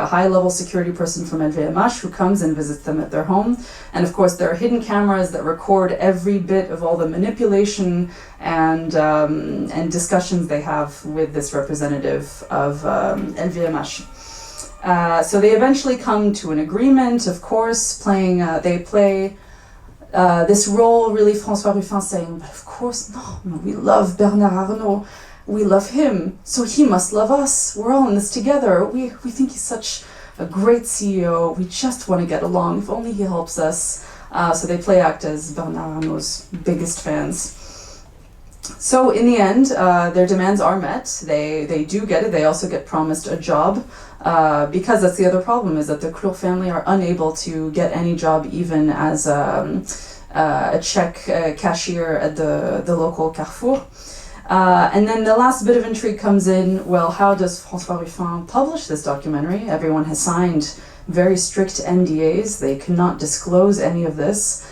high-level security person from LVMH who comes and visits them at their home. And of course, there are hidden cameras that record every bit of all the manipulation and discussions they have with this representative of LVMH. So they eventually come to an agreement, of course, they play this role, really, François Ruffin saying, but of course, no, we love Bernard Arnault, we love him, so he must love us, we're all in this together, we think he's such a great CEO, we just want to get along, if only he helps us. So they play act as Bernard Arnault's biggest fans. So in the end, their demands are met. They do get it. They also get promised a job, because that's the other problem, is that the Clure family are unable to get any job, even as a check cashier at the local Carrefour. And then the last bit of intrigue comes in, well, how does François Ruffin publish this documentary? Everyone has signed very strict NDAs. They cannot disclose any of this.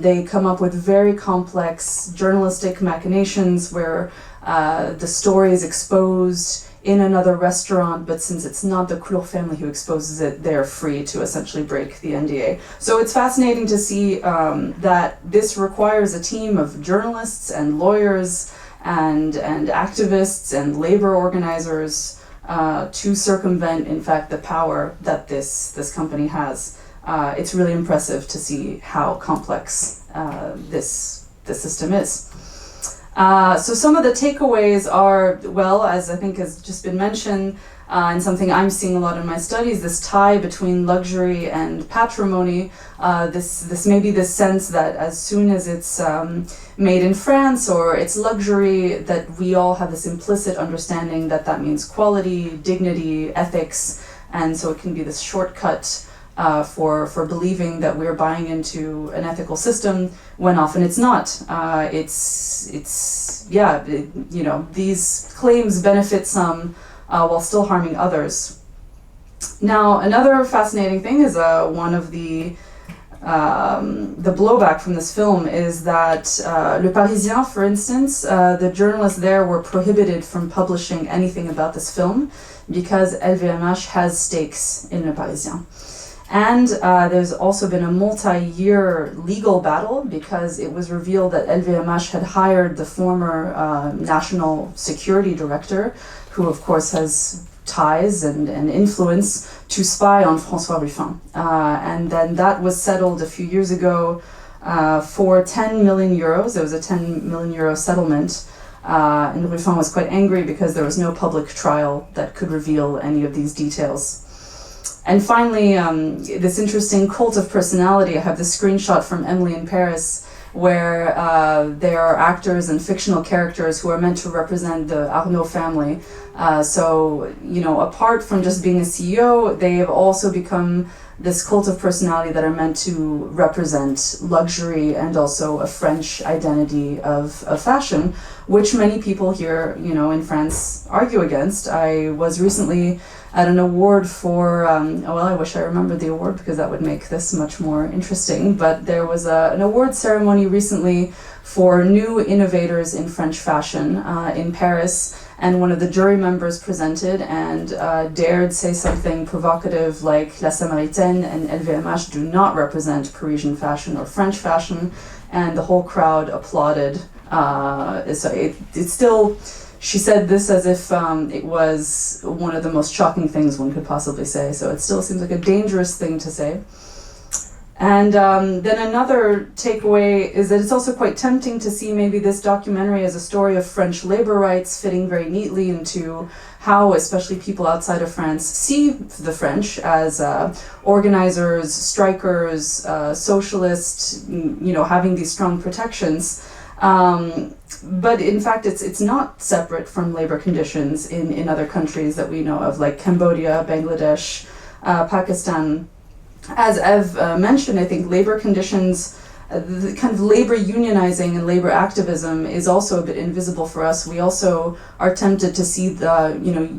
They come up with very complex journalistic machinations where the story is exposed in another restaurant, but since it's not the Clure family who exposes it, they're free to essentially break the NDA. So it's fascinating to see that this requires a team of journalists and lawyers and activists and labor organizers to circumvent, in fact, the power that this company has. It's really impressive to see how complex this system is. So some of the takeaways are, well, as I think has just been mentioned, and something I'm seeing a lot in my studies, this tie between luxury and patrimony, this maybe this sense that as soon as it's made in France or it's luxury, that we all have this implicit understanding that that means quality, dignity, ethics, and so it can be this shortcut for believing that we're buying into an ethical system when often it's not. These claims benefit some while still harming others. Now, another fascinating thing is one of the blowback from this film is that Le Parisien, for instance, the journalists there were prohibited from publishing anything about this film because LVMH has stakes in Le Parisien. And there's also been a multi-year legal battle because it was revealed that LVMH had hired the former national security director, who of course has ties and influence, to spy on François Ruffin. And then that was settled a few years ago for 10 million euros. There was a 10 million euro settlement. And Ruffin was quite angry because there was no public trial that could reveal any of these details. And finally, this interesting cult of personality. I have this screenshot from Emily in Paris where there are actors and fictional characters who are meant to represent the Arnault family. So, apart from just being a CEO, they have also become this cult of personality that are meant to represent luxury and also a French identity of fashion, which many people here, in France argue against. I was recently at an award for, I wish I remembered the award because that would make this much more interesting, but there was an award ceremony recently for new innovators in French fashion in Paris, and one of the jury members presented and dared say something provocative like La Samaritaine and LVMH do not represent Parisian fashion or French fashion, and the whole crowd applauded. So it's still... She said this as if it was one of the most shocking things one could possibly say, so it still seems like a dangerous thing to say. And then another takeaway is that it's also quite tempting to see maybe this documentary as a story of French labor rights fitting very neatly into how especially people outside of France see the French as organizers, strikers, socialists, having these strong protections. But in fact, it's not separate from labor conditions in other countries that we know of, like Cambodia, Bangladesh, Pakistan. As Ev mentioned, I think labor conditions, the kind of labor unionizing and labor activism is also a bit invisible for us. We also are tempted to see the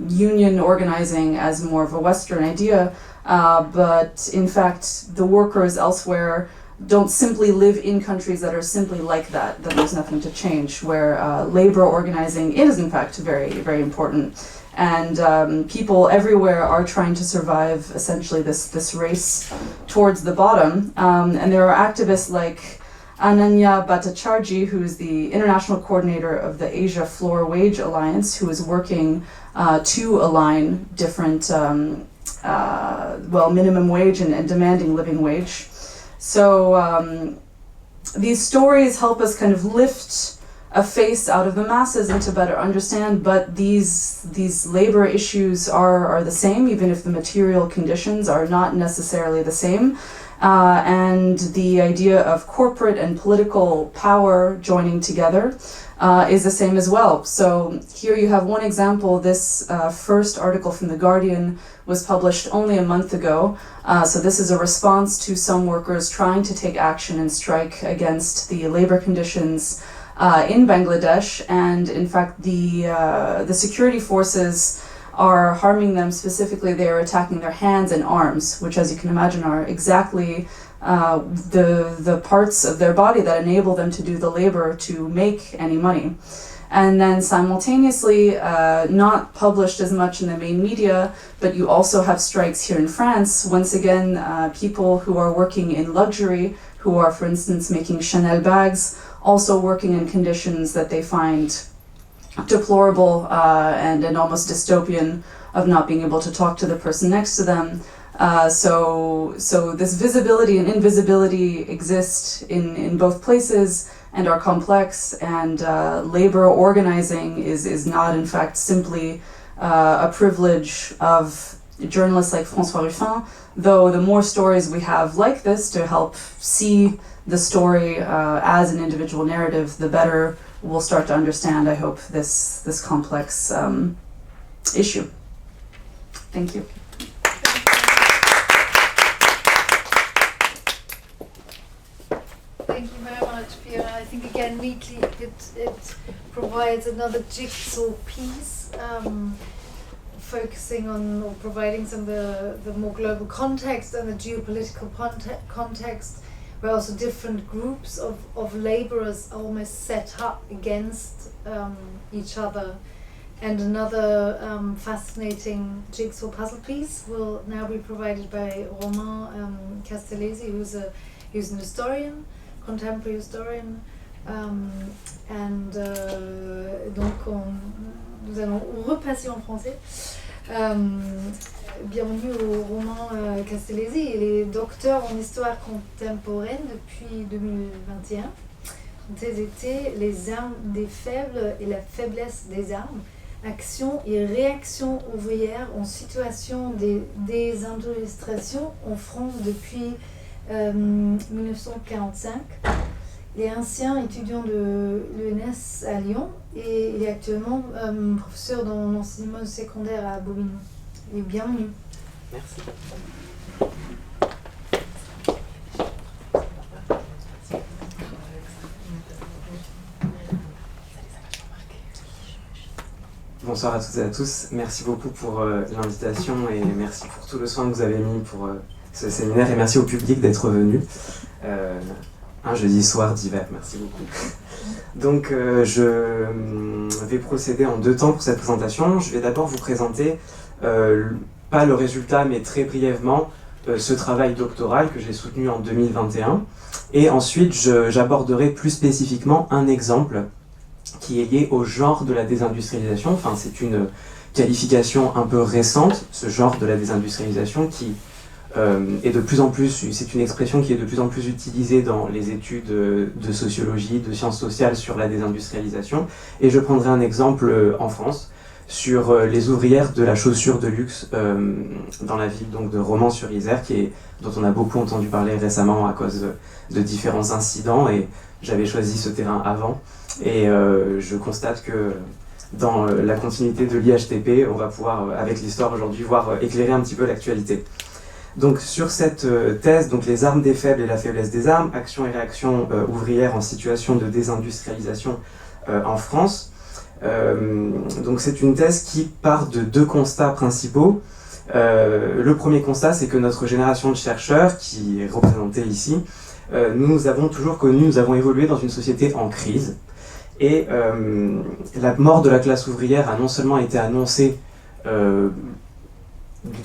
union organizing as more of a Western idea, but in fact, the workers elsewhere don't simply live in countries that are simply like that there's nothing to change, where labor organizing is in fact very, very important. And people everywhere are trying to survive essentially this race towards the bottom. And there are activists like Ananya Bhattacharjee, who is the international coordinator of the Asia Floor Wage Alliance, who is working to align different, minimum wage and demanding living wage. So these stories help us kind of lift a face out of the masses and to better understand, but these labor issues are the same, even if the material conditions are not necessarily the same. And the idea of corporate and political power joining together is the same as well. So here you have one example. This first article from The Guardian was published only a month ago. So this is a response to some workers trying to take action and strike against the labor conditions in Bangladesh. And in fact, the security forces are harming them. Specifically, they are attacking their hands and arms, which, as you can imagine, are exactly the parts of their body that enable them to do the labor to make any money. And then simultaneously, not published as much in the main media, but you also have strikes here in France. Once again, people who are working in luxury, who are, for instance, making Chanel bags, also working in conditions that they find deplorable and almost dystopian, of not being able to talk to the person next to them. So this visibility and invisibility exist in both places, and are complex, and labor organizing is not in fact simply a privilege of journalists like François Ruffin, though the more stories we have like this to help see the story as an individual narrative, the better we'll start to understand, I hope, this complex issue. Thank you. Thank you very much, Fiona. I think again neatly it provides another jigsaw piece, focusing on or providing some of the more global context and the geopolitical context, where also different groups of laborers are almost set up against each other. And another fascinating jigsaw puzzle piece will now be provided by Romain Castellesi, who's an historian, contemporary historian, donc nous allons repasser en français. Bienvenue au Romain Castellesi. Il est docteur en histoire contemporaine depuis 2021. Son thèse était Les armes des faibles et la faiblesse des armes, action et réaction ouvrière en situation de désindustrialisation en France depuis 1945. Il est ancien étudiant de l'ENS à Lyon et il est actuellement professeur dans l'enseignement secondaire à Bobigny. Et bienvenue. Merci. Bonsoir à toutes et à tous. Merci beaucoup pour l'invitation et merci pour tout le soin que vous avez mis pour ce séminaire et merci au public d'être venu un jeudi soir d'hiver. Merci beaucoup. Donc je vais procéder en 2 temps pour cette présentation. Je vais d'abord vous présenter, pas le résultat mais très brièvement, ce travail doctoral que j'ai soutenu en 2021 et ensuite j'aborderai plus spécifiquement un exemple qui est lié au genre de la désindustrialisation. Enfin, c'est une qualification un peu récente, ce genre de la désindustrialisation qui est de plus en plus, c'est une expression qui est de plus en plus utilisée dans les études de sociologie, de sciences sociales sur la désindustrialisation. Et je prendrai un exemple en France sur les ouvrières de la chaussure de luxe dans la ville donc de Romans-sur-Isère, dont on a beaucoup entendu parler récemment à cause de différents incidents et j'avais choisi ce terrain avant. Et je constate que dans la continuité de l'IHTP, on va pouvoir, avec l'histoire aujourd'hui, éclairer un petit peu l'actualité. Donc sur cette thèse, donc les armes des faibles et la faiblesse des armes, action et réaction ouvrière en situation de désindustrialisation en France. Donc c'est une thèse qui part de 2 constats principaux. Le premier constat, c'est que notre génération de chercheurs, qui est représentée ici, nous avons évolué dans une société en crise. Et la mort de la classe ouvrière a non seulement été annoncée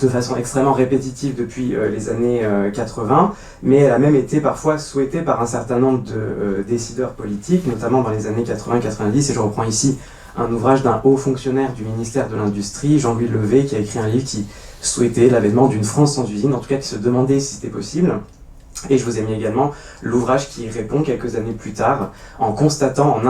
de façon extrêmement répétitive depuis les années 80, mais elle a même été parfois souhaitée par un certain nombre de décideurs politiques, notamment dans les années 80-90, et je reprends ici un ouvrage d'un haut fonctionnaire du ministère de l'Industrie, Jean-Louis Levé, qui a écrit un livre qui souhaitait l'avènement d'une France sans usine, en tout cas qui se demandait si c'était possible. Et je vous ai mis également l'ouvrage qui y répond quelques années plus tard, en constatant, en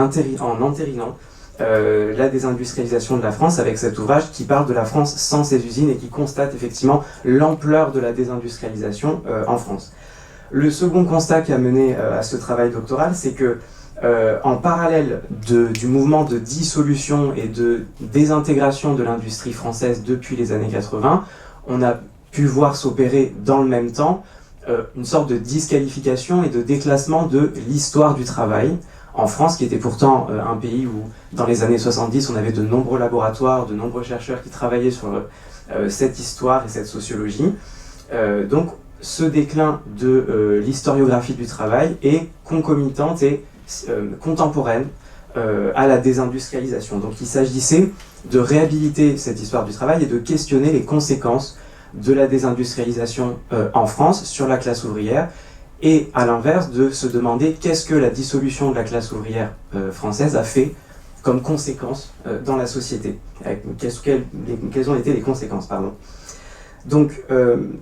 entérinant la désindustrialisation de la France avec cet ouvrage qui parle de la France sans ses usines et qui constate effectivement l'ampleur de la désindustrialisation en France. Le second constat qui a mené à ce travail doctoral, c'est que en parallèle du mouvement de dissolution et de désintégration de l'industrie française depuis les années 80, on a pu voir s'opérer dans le même temps une sorte de disqualification et de déclassement de l'histoire du travail en France, qui était pourtant un pays où, dans les années 70, on avait de nombreux laboratoires, de nombreux chercheurs qui travaillaient sur cette histoire et cette sociologie. Donc, ce déclin de l'historiographie du travail est concomitante et contemporaine à la désindustrialisation. Donc, il s'agissait de réhabiliter cette histoire du travail et de questionner les conséquences de la désindustrialisation en France sur la classe ouvrière et à l'inverse de se demander qu'est-ce que la dissolution de la classe ouvrière française a fait comme conséquence dans la société. Quelles ont été les conséquences, pardon. Donc,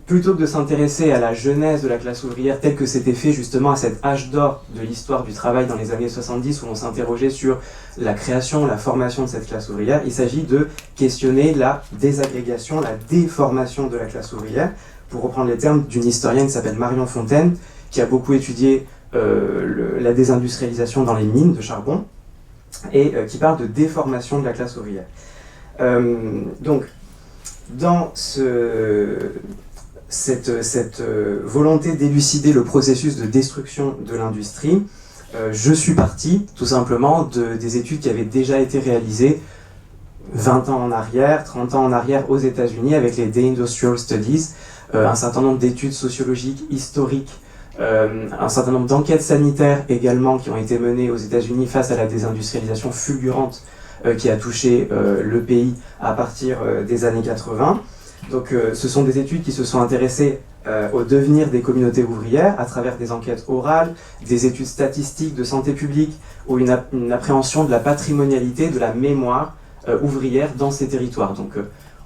plutôt que de s'intéresser à la genèse de la classe ouvrière tel que c'était fait justement à cet âge d'or de l'histoire du travail dans les années 70 où on s'interrogeait sur la création, la formation de cette classe ouvrière, il s'agit de questionner la désagrégation, la déformation de la classe ouvrière, pour reprendre les termes d'une historienne qui s'appelle Marion Fontaine, qui a beaucoup étudié la désindustrialisation dans les mines de charbon, et qui parle de déformation de la classe ouvrière. Donc, dans cette volonté d'élucider le processus de destruction de l'industrie, je suis parti tout simplement des études qui avaient déjà été réalisées 20 ans en arrière, 30 ans en arrière aux États-Unis avec les The Industrial Studies, un certain nombre d'études sociologiques, historiques, un certain nombre d'enquêtes sanitaires également qui ont été menées aux États-Unis face à la désindustrialisation fulgurante qui a touché le pays à partir des années 80. Donc ce sont des études qui se sont intéressées au devenir des communautés ouvrières à travers des enquêtes orales, des études statistiques de santé publique ou une appréhension de la patrimonialité, de la mémoire ouvrière dans ces territoires. Donc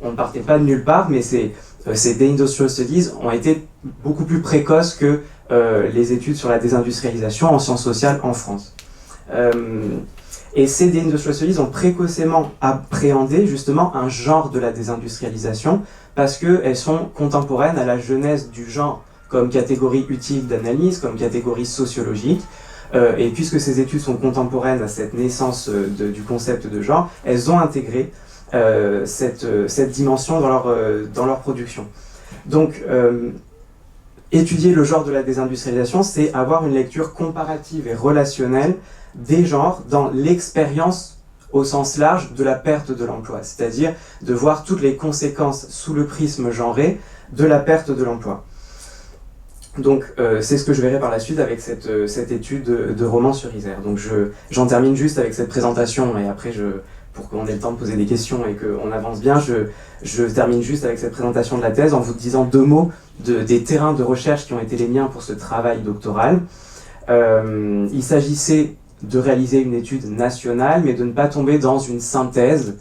on ne partait pas de nulle part, mais ces The Industrial Studies ont été beaucoup plus précoces que les études sur la désindustrialisation en sciences sociales en France. Et ces The Industrial Studies ont précocement appréhendé justement un genre de la désindustrialisation parce qu'elles sont contemporaines à la genèse du genre comme catégorie utile d'analyse, comme catégorie sociologique. Et puisque ces études sont contemporaines à cette naissance du concept de genre, elles ont intégré cette dimension dans leur production. Donc, étudier le genre de la désindustrialisation, c'est avoir une lecture comparative et relationnelle des genres dans l'expérience au sens large de la perte de l'emploi, c'est-à-dire de voir toutes les conséquences sous le prisme genré de la perte de l'emploi. Donc c'est ce que je verrai par la suite avec cette étude de roman sur Isère. Donc j'en termine juste avec cette présentation et après pour qu'on ait le temps de poser des questions et qu'on avance bien, je termine juste avec cette présentation de la thèse en vous disant deux mots des terrains de recherche qui ont été les miens pour ce travail doctoral. Il s'agissait de réaliser une étude nationale, mais de ne pas tomber dans une synthèse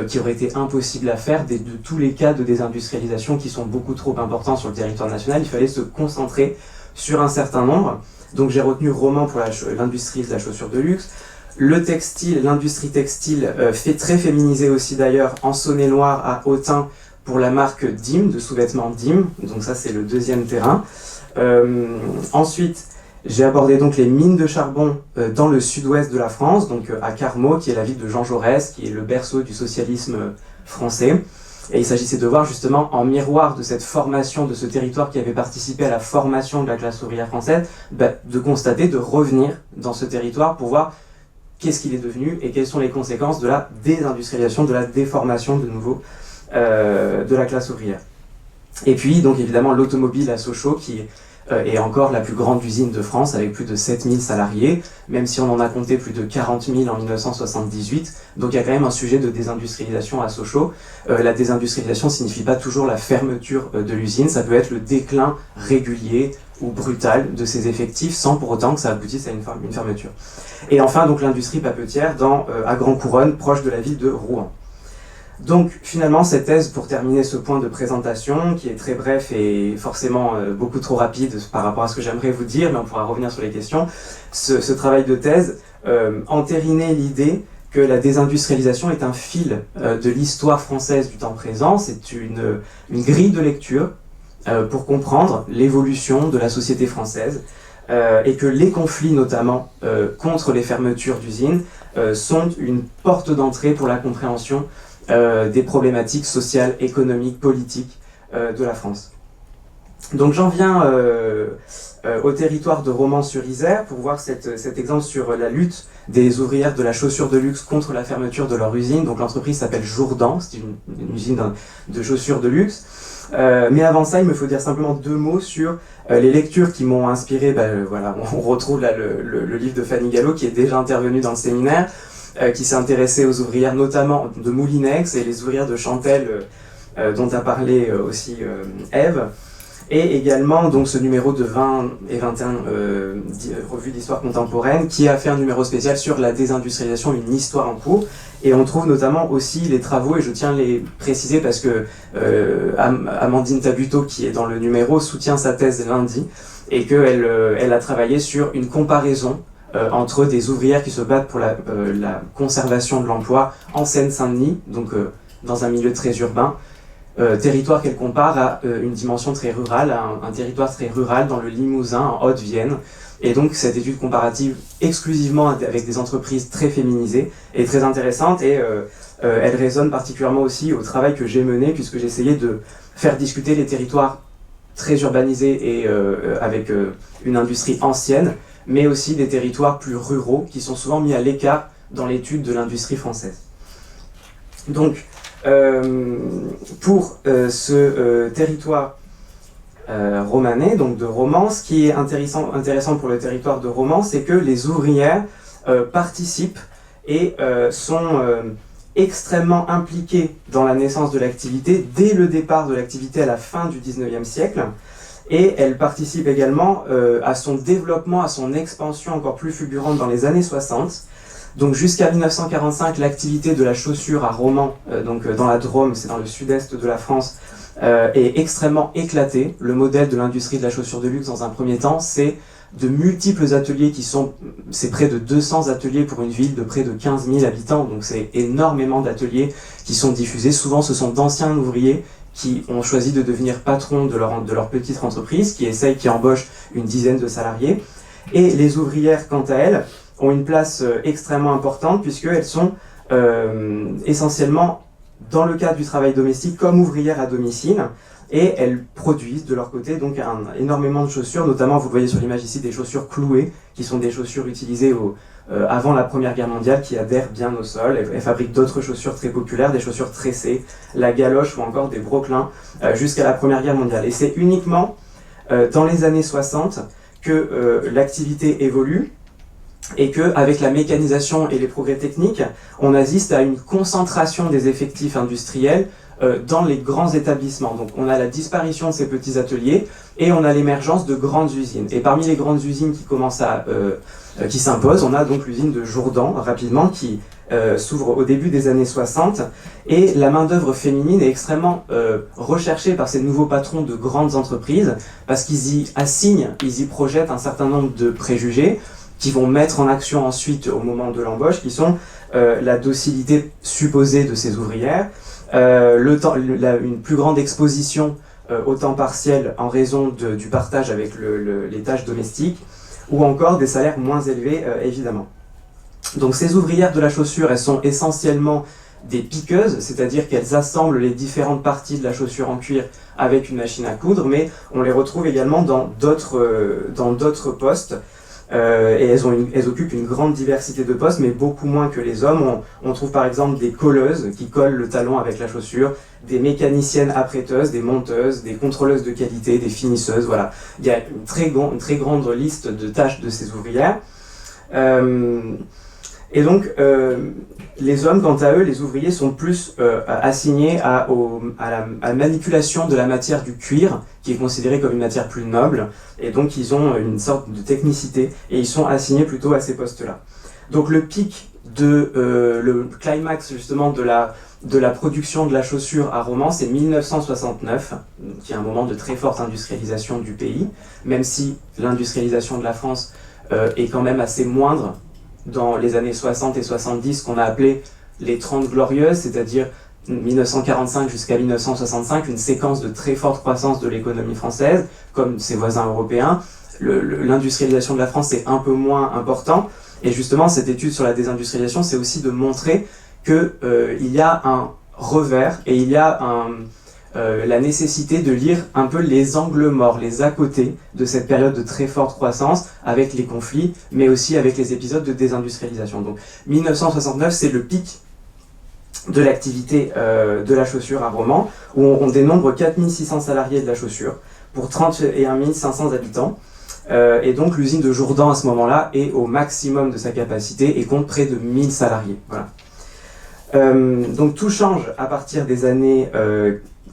qui aurait été impossible à faire de tous les cas de désindustrialisation qui sont beaucoup trop importants sur le territoire national. Il fallait se concentrer sur un certain nombre. Donc j'ai retenu roman pour l'industrie de la chaussure de luxe, le textile, l'industrie textile très féminisée aussi d'ailleurs en Saône-et-Loire à Autun pour la marque Dim, de sous-vêtements Dim. Donc ça c'est le deuxième terrain. Ensuite, j'ai abordé donc les mines de charbon dans le sud-ouest de la France, donc à Carmaux, qui est la ville de Jean Jaurès, qui est le berceau du socialisme français. Et il s'agissait de voir justement en miroir de cette formation de ce territoire qui avait participé à la formation de la classe ouvrière française, de constater, de revenir dans ce territoire pour voir qu'est-ce qu'il est devenu et quelles sont les conséquences de la désindustrialisation, de la déformation de nouveau de la classe ouvrière. Et puis donc évidemment l'automobile à Sochaux qui est encore la plus grande usine de France avec plus de 7000 salariés, même si on en a compté plus de 40 000 en 1978. Donc il y a quand même un sujet de désindustrialisation à Sochaux. La désindustrialisation ne signifie pas toujours la fermeture de l'usine, ça peut être le déclin régulier ou brutal de ses effectifs sans pour autant que ça aboutisse à une fermeture. Et enfin donc l'industrie papetière à Grand Couronne, proche de la ville de Rouen. Donc finalement cette thèse, pour terminer ce point de présentation qui est très bref et forcément beaucoup trop rapide par rapport à ce que j'aimerais vous dire, mais on pourra revenir sur les questions, ce travail de thèse entérinait l'idée que la désindustrialisation est un fil de l'histoire française du temps présent, c'est une grille de lecture pour comprendre l'évolution de la société française et que les conflits notamment contre les fermetures d'usines sont une porte d'entrée pour la compréhension des problématiques sociales, économiques, politiques de la France. Donc j'en viens au territoire de Romans-sur-Isère pour voir cet exemple sur la lutte des ouvrières de la chaussure de luxe contre la fermeture de leur usine. Donc l'entreprise s'appelle Jourdan, c'est une usine de chaussures de luxe. Mais avant ça, il me faut dire simplement deux mots sur les lectures qui m'ont inspiré. Voilà, on retrouve là le livre de Fanny Gallo qui est déjà intervenu dans le séminaire, qui s'est intéressée aux ouvrières notamment de Moulinex et les ouvrières de Chantelle dont a parlé aussi Ève. Et également donc ce numéro de 20 et 21 revue d'histoire contemporaine qui a fait un numéro spécial sur la désindustrialisation, une histoire en cours. Et on trouve notamment aussi les travaux, et je tiens à les préciser parce que Amandine Tabuteau, qui est dans le numéro, soutient sa thèse lundi, et qu'elle a travaillé sur une comparaison entre des ouvrières qui se battent pour la conservation de l'emploi en Seine-Saint-Denis, donc dans un milieu très urbain, territoire qu'elle compare à une dimension très rurale, à un territoire très rural dans le Limousin, en Haute-Vienne. Et donc cette étude comparative exclusivement avec des entreprises très féminisées est très intéressante, et elle résonne particulièrement aussi au travail que j'ai mené, puisque j'essayais de faire discuter les territoires très urbanisés et avec une industrie ancienne, mais aussi des territoires plus ruraux qui sont souvent mis à l'écart dans l'étude de l'industrie française. Donc, pour ce territoire romanais, donc de Romans, ce qui est intéressant pour le territoire de Romans, c'est que les ouvrières participent et sont extrêmement impliquées dans la naissance de l'activité, dès le départ de l'activité à la fin du XIXe siècle, et elles participent également à son développement, à son expansion encore plus fulgurante dans les années 60. Donc jusqu'à 1945, l'activité de la chaussure à Romans, donc dans la Drôme, c'est dans le sud-est de la France, est extrêmement éclatée. Le modèle de l'industrie de la chaussure de luxe dans un premier temps, c'est de multiples ateliers c'est près de 200 ateliers pour une ville de près de 15 000 habitants, donc c'est énormément d'ateliers qui sont diffusés. Souvent ce sont d'anciens ouvriers qui ont choisi de devenir patrons de leur petite entreprise, qui embauchent une dizaine de salariés. Et les ouvrières, quant à elles, ont une place extrêmement importante, puisqu'elles sont essentiellement, dans le cadre du travail domestique, comme ouvrières à domicile, et elles produisent de leur côté donc énormément de chaussures, notamment, vous le voyez sur l'image ici, des chaussures clouées, qui sont des chaussures utilisées avant la Première Guerre mondiale, qui adhèrent bien au sol. Elles fabriquent d'autres chaussures très populaires, des chaussures tressées, la galoche ou encore des broquelins, jusqu'à la Première Guerre mondiale. Et c'est uniquement dans les années 60 que l'activité évolue, et qu'avec la mécanisation et les progrès techniques, on assiste à une concentration des effectifs industriels dans les grands établissements. Donc on a la disparition de ces petits ateliers, et on a l'émergence de grandes usines. Et parmi les grandes usines qui s'imposent, on a donc l'usine de Jourdan, rapidement, qui s'ouvre au début des années 60, et la main-d'œuvre féminine est extrêmement recherchée par ces nouveaux patrons de grandes entreprises, parce qu'ils y assignent, ils y projettent un certain nombre de préjugés, qui vont mettre en action ensuite au moment de l'embauche, qui sont la docilité supposée de ces ouvrières, une plus grande exposition au temps partiel en raison du partage avec les tâches domestiques, ou encore des salaires moins élevés, évidemment. Donc ces ouvrières de la chaussure, elles sont essentiellement des piqueuses, c'est-à-dire qu'elles assemblent les différentes parties de la chaussure en cuir avec une machine à coudre, mais on les retrouve également dans d'autres postes. Et elles occupent une grande diversité de postes, mais beaucoup moins que les hommes. On trouve par exemple des colleuses qui collent le talon avec la chaussure, des mécaniciennes apprêteuses, des monteuses, des contrôleuses de qualité, des finisseuses, voilà. Il y a une très grande liste de tâches de ces ouvrières. Et donc, les hommes, quant à eux, les ouvriers, sont plus assignés à la manipulation de la matière du cuir, qui est considérée comme une matière plus noble, et donc ils ont une sorte de technicité, et ils sont assignés plutôt à ces postes-là. Donc le pic le climax justement de la production de la chaussure à Romans, c'est 1969, qui est un moment de très forte industrialisation du pays, même si l'industrialisation de la France est quand même assez moindre dans les années 60 et 70, qu'on a appelé les 30 glorieuses, c'est-à-dire 1945 jusqu'à 1965, une séquence de très forte croissance de l'économie française, comme ses voisins européens. L'industrialisation de la France est un peu moins important, et justement cette étude sur la désindustrialisation, c'est aussi de montrer qu'il y a un revers, et il y a la nécessité de lire un peu les angles morts, les à-côté de cette période de très forte croissance, avec les conflits, mais aussi avec les épisodes de désindustrialisation. Donc 1969, c'est le pic de l'activité de la chaussure à Romans, où on dénombre 4600 salariés de la chaussure, pour 31 500 habitants. Et donc l'usine de Jourdan à ce moment-là est au maximum de sa capacité et compte près de 1000 salariés. Voilà. Donc tout change à partir des années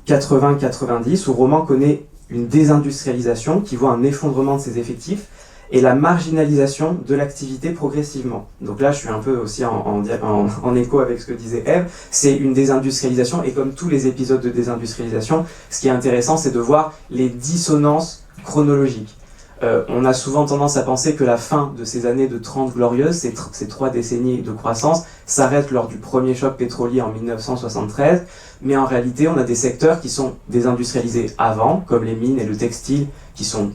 80-90, où Romans connaît une désindustrialisation qui voit un effondrement de ses effectifs et la marginalisation de l'activité progressivement. Donc là, je suis un peu aussi en écho avec ce que disait Ève, c'est une désindustrialisation, et comme tous les épisodes de désindustrialisation, ce qui est intéressant, c'est de voir les dissonances chronologiques. On a souvent tendance à penser que la fin de ces années de 30 glorieuses, ces 3 décennies de croissance, s'arrête lors du premier choc pétrolier en 1973, mais en réalité, on a des secteurs qui sont désindustrialisés avant, comme les mines et le textile, qui sont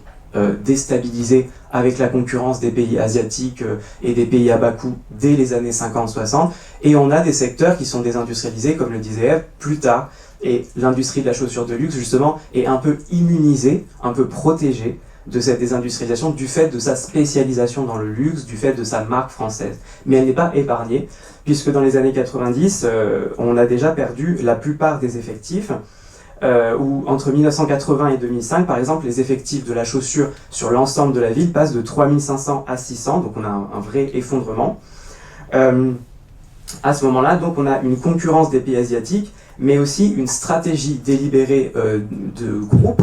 déstabilisés avec la concurrence des pays asiatiques et des pays à bas coût dès les années 50-60, et on a des secteurs qui sont désindustrialisés, comme le disait Ève, plus tard, et l'industrie de la chaussure de luxe, justement, est un peu immunisée, un peu protégée de cette désindustrialisation du fait de sa spécialisation dans le luxe, du fait de sa marque française. Mais elle n'est pas épargnée, puisque dans les années 90, on a déjà perdu la plupart des effectifs, où entre 1980 et 2005, par exemple, les effectifs de la chaussure sur l'ensemble de la ville passent de 3500 à 600, donc on a un vrai effondrement. À ce moment-là, donc on a une concurrence des pays asiatiques, mais aussi une stratégie délibérée de groupes,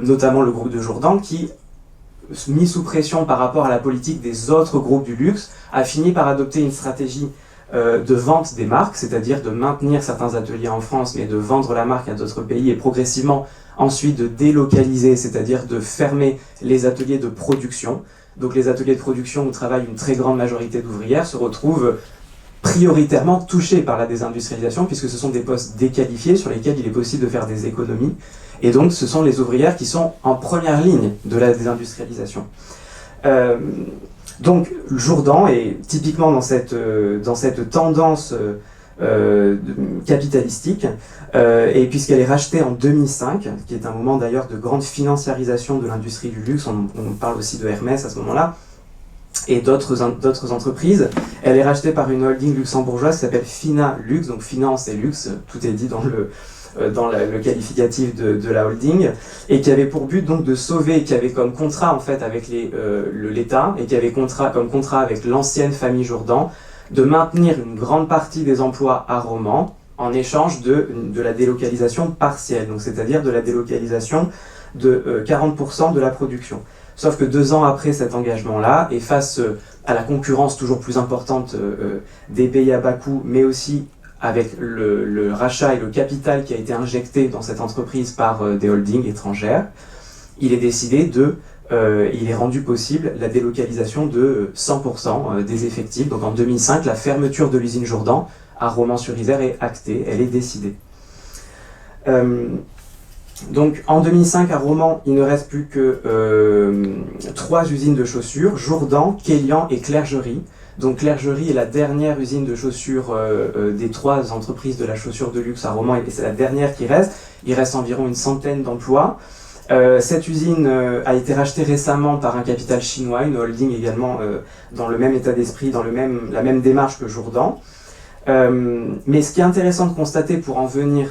notamment le groupe de Jourdan, qui, mis sous pression par rapport à la politique des autres groupes du luxe, a fini par adopter une stratégie de vente des marques, c'est-à-dire de maintenir certains ateliers en France, mais de vendre la marque à d'autres pays, et progressivement ensuite de délocaliser, c'est-à-dire de fermer les ateliers de production. Donc les ateliers de production où travaille une très grande majorité d'ouvrières se retrouvent prioritairement touchés par la désindustrialisation, puisque ce sont des postes déqualifiés sur lesquels il est possible de faire des économies. Et donc, ce sont les ouvrières qui sont en première ligne de la désindustrialisation. Donc, Jourdan est typiquement dans cette tendance capitalistique, et puisqu'elle est rachetée en 2005, qui est un moment d'ailleurs de grande financiarisation de l'industrie du luxe, on parle aussi de Hermès à ce moment-là, et d'autres entreprises. Elle est rachetée par une holding luxembourgeoise qui s'appelle Fina Luxe, donc finance et luxe, tout est dit dans le qualificatif de la holding, et qui avait pour but donc de sauver, qui avait comme contrat en fait avec l'État, et qui avait comme contrat avec l'ancienne famille Jourdan, de maintenir une grande partie des emplois à Romans en échange de la délocalisation partielle, donc c'est-à-dire de la délocalisation de 40% de la production. Sauf que 2 ans après cet engagement-là, et face à la concurrence toujours plus importante des pays à bas coût, mais aussi avec le rachat et le capital qui a été injecté dans cette entreprise par des holdings étrangères, il est décidé il est rendu possible la délocalisation de 100% des effectifs. Donc en 2005, la fermeture de l'usine Jourdan à Romans-sur-Isère est actée, elle est décidée. Donc en 2005 à Romans, il ne reste plus que 3 usines de chaussures, Jourdan, Kélian et Clergerie. Donc Clergerie est la dernière usine de chaussures des 3 entreprises de la chaussure de luxe à Romans, et c'est la dernière qui reste. Il reste environ une centaine d'emplois. Cette usine a été rachetée récemment par un capital chinois, une holding également dans le même état d'esprit, dans la même démarche que Jourdan. Mais ce qui est intéressant de constater pour en venir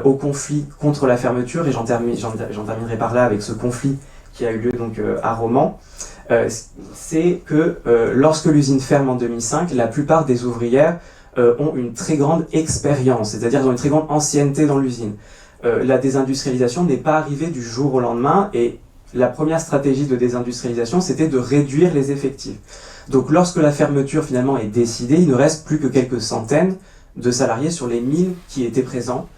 au conflit contre la fermeture, et j'en terminerai par là avec ce conflit qui a eu lieu donc à Romans, c'est que lorsque l'usine ferme en 2005, la plupart des ouvrières ont une très grande expérience, c'est-à-dire ont une très grande ancienneté dans l'usine. La désindustrialisation n'est pas arrivée du jour au lendemain, et la première stratégie de désindustrialisation, c'était de réduire les effectifs. Donc lorsque la fermeture finalement est décidée, il ne reste plus que quelques centaines de salariés sur les 1000 qui étaient présents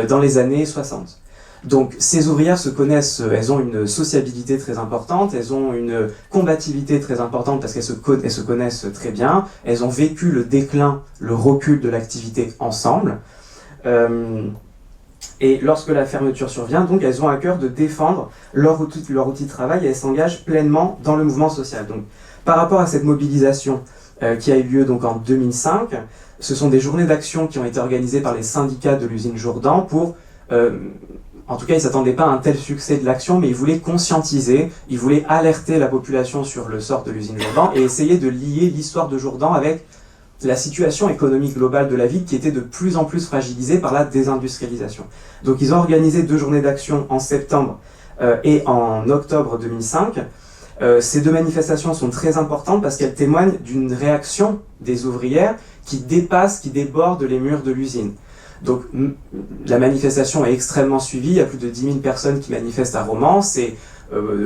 dans les années 60. Donc ces ouvrières se connaissent, elles ont une sociabilité très importante, elles ont une combativité très importante parce qu'elles se connaissent très bien, elles ont vécu le déclin, le recul de l'activité ensemble. Et lorsque la fermeture survient, donc elles ont à cœur de défendre leur outil de travail, et elles s'engagent pleinement dans le mouvement social. Donc par rapport à cette mobilisation qui a eu lieu donc en 2005, ce sont des journées d'action qui ont été organisées par les syndicats de l'usine Jourdan pour... en tout cas, ils ne s'attendaient pas à un tel succès de l'action, mais ils voulaient conscientiser, ils voulaient alerter la population sur le sort de l'usine Jourdan et essayer de lier l'histoire de Jourdan avec la situation économique globale de la ville qui était de plus en plus fragilisée par la désindustrialisation. Donc ils ont organisé 2 journées d'action en septembre et en octobre 2005. Ces 2 manifestations sont très importantes parce qu'elles témoignent d'une réaction des ouvrières qui déborde les murs de l'usine. Donc la manifestation est extrêmement suivie, il y a plus de 10 000 personnes qui manifestent à Romans, c'est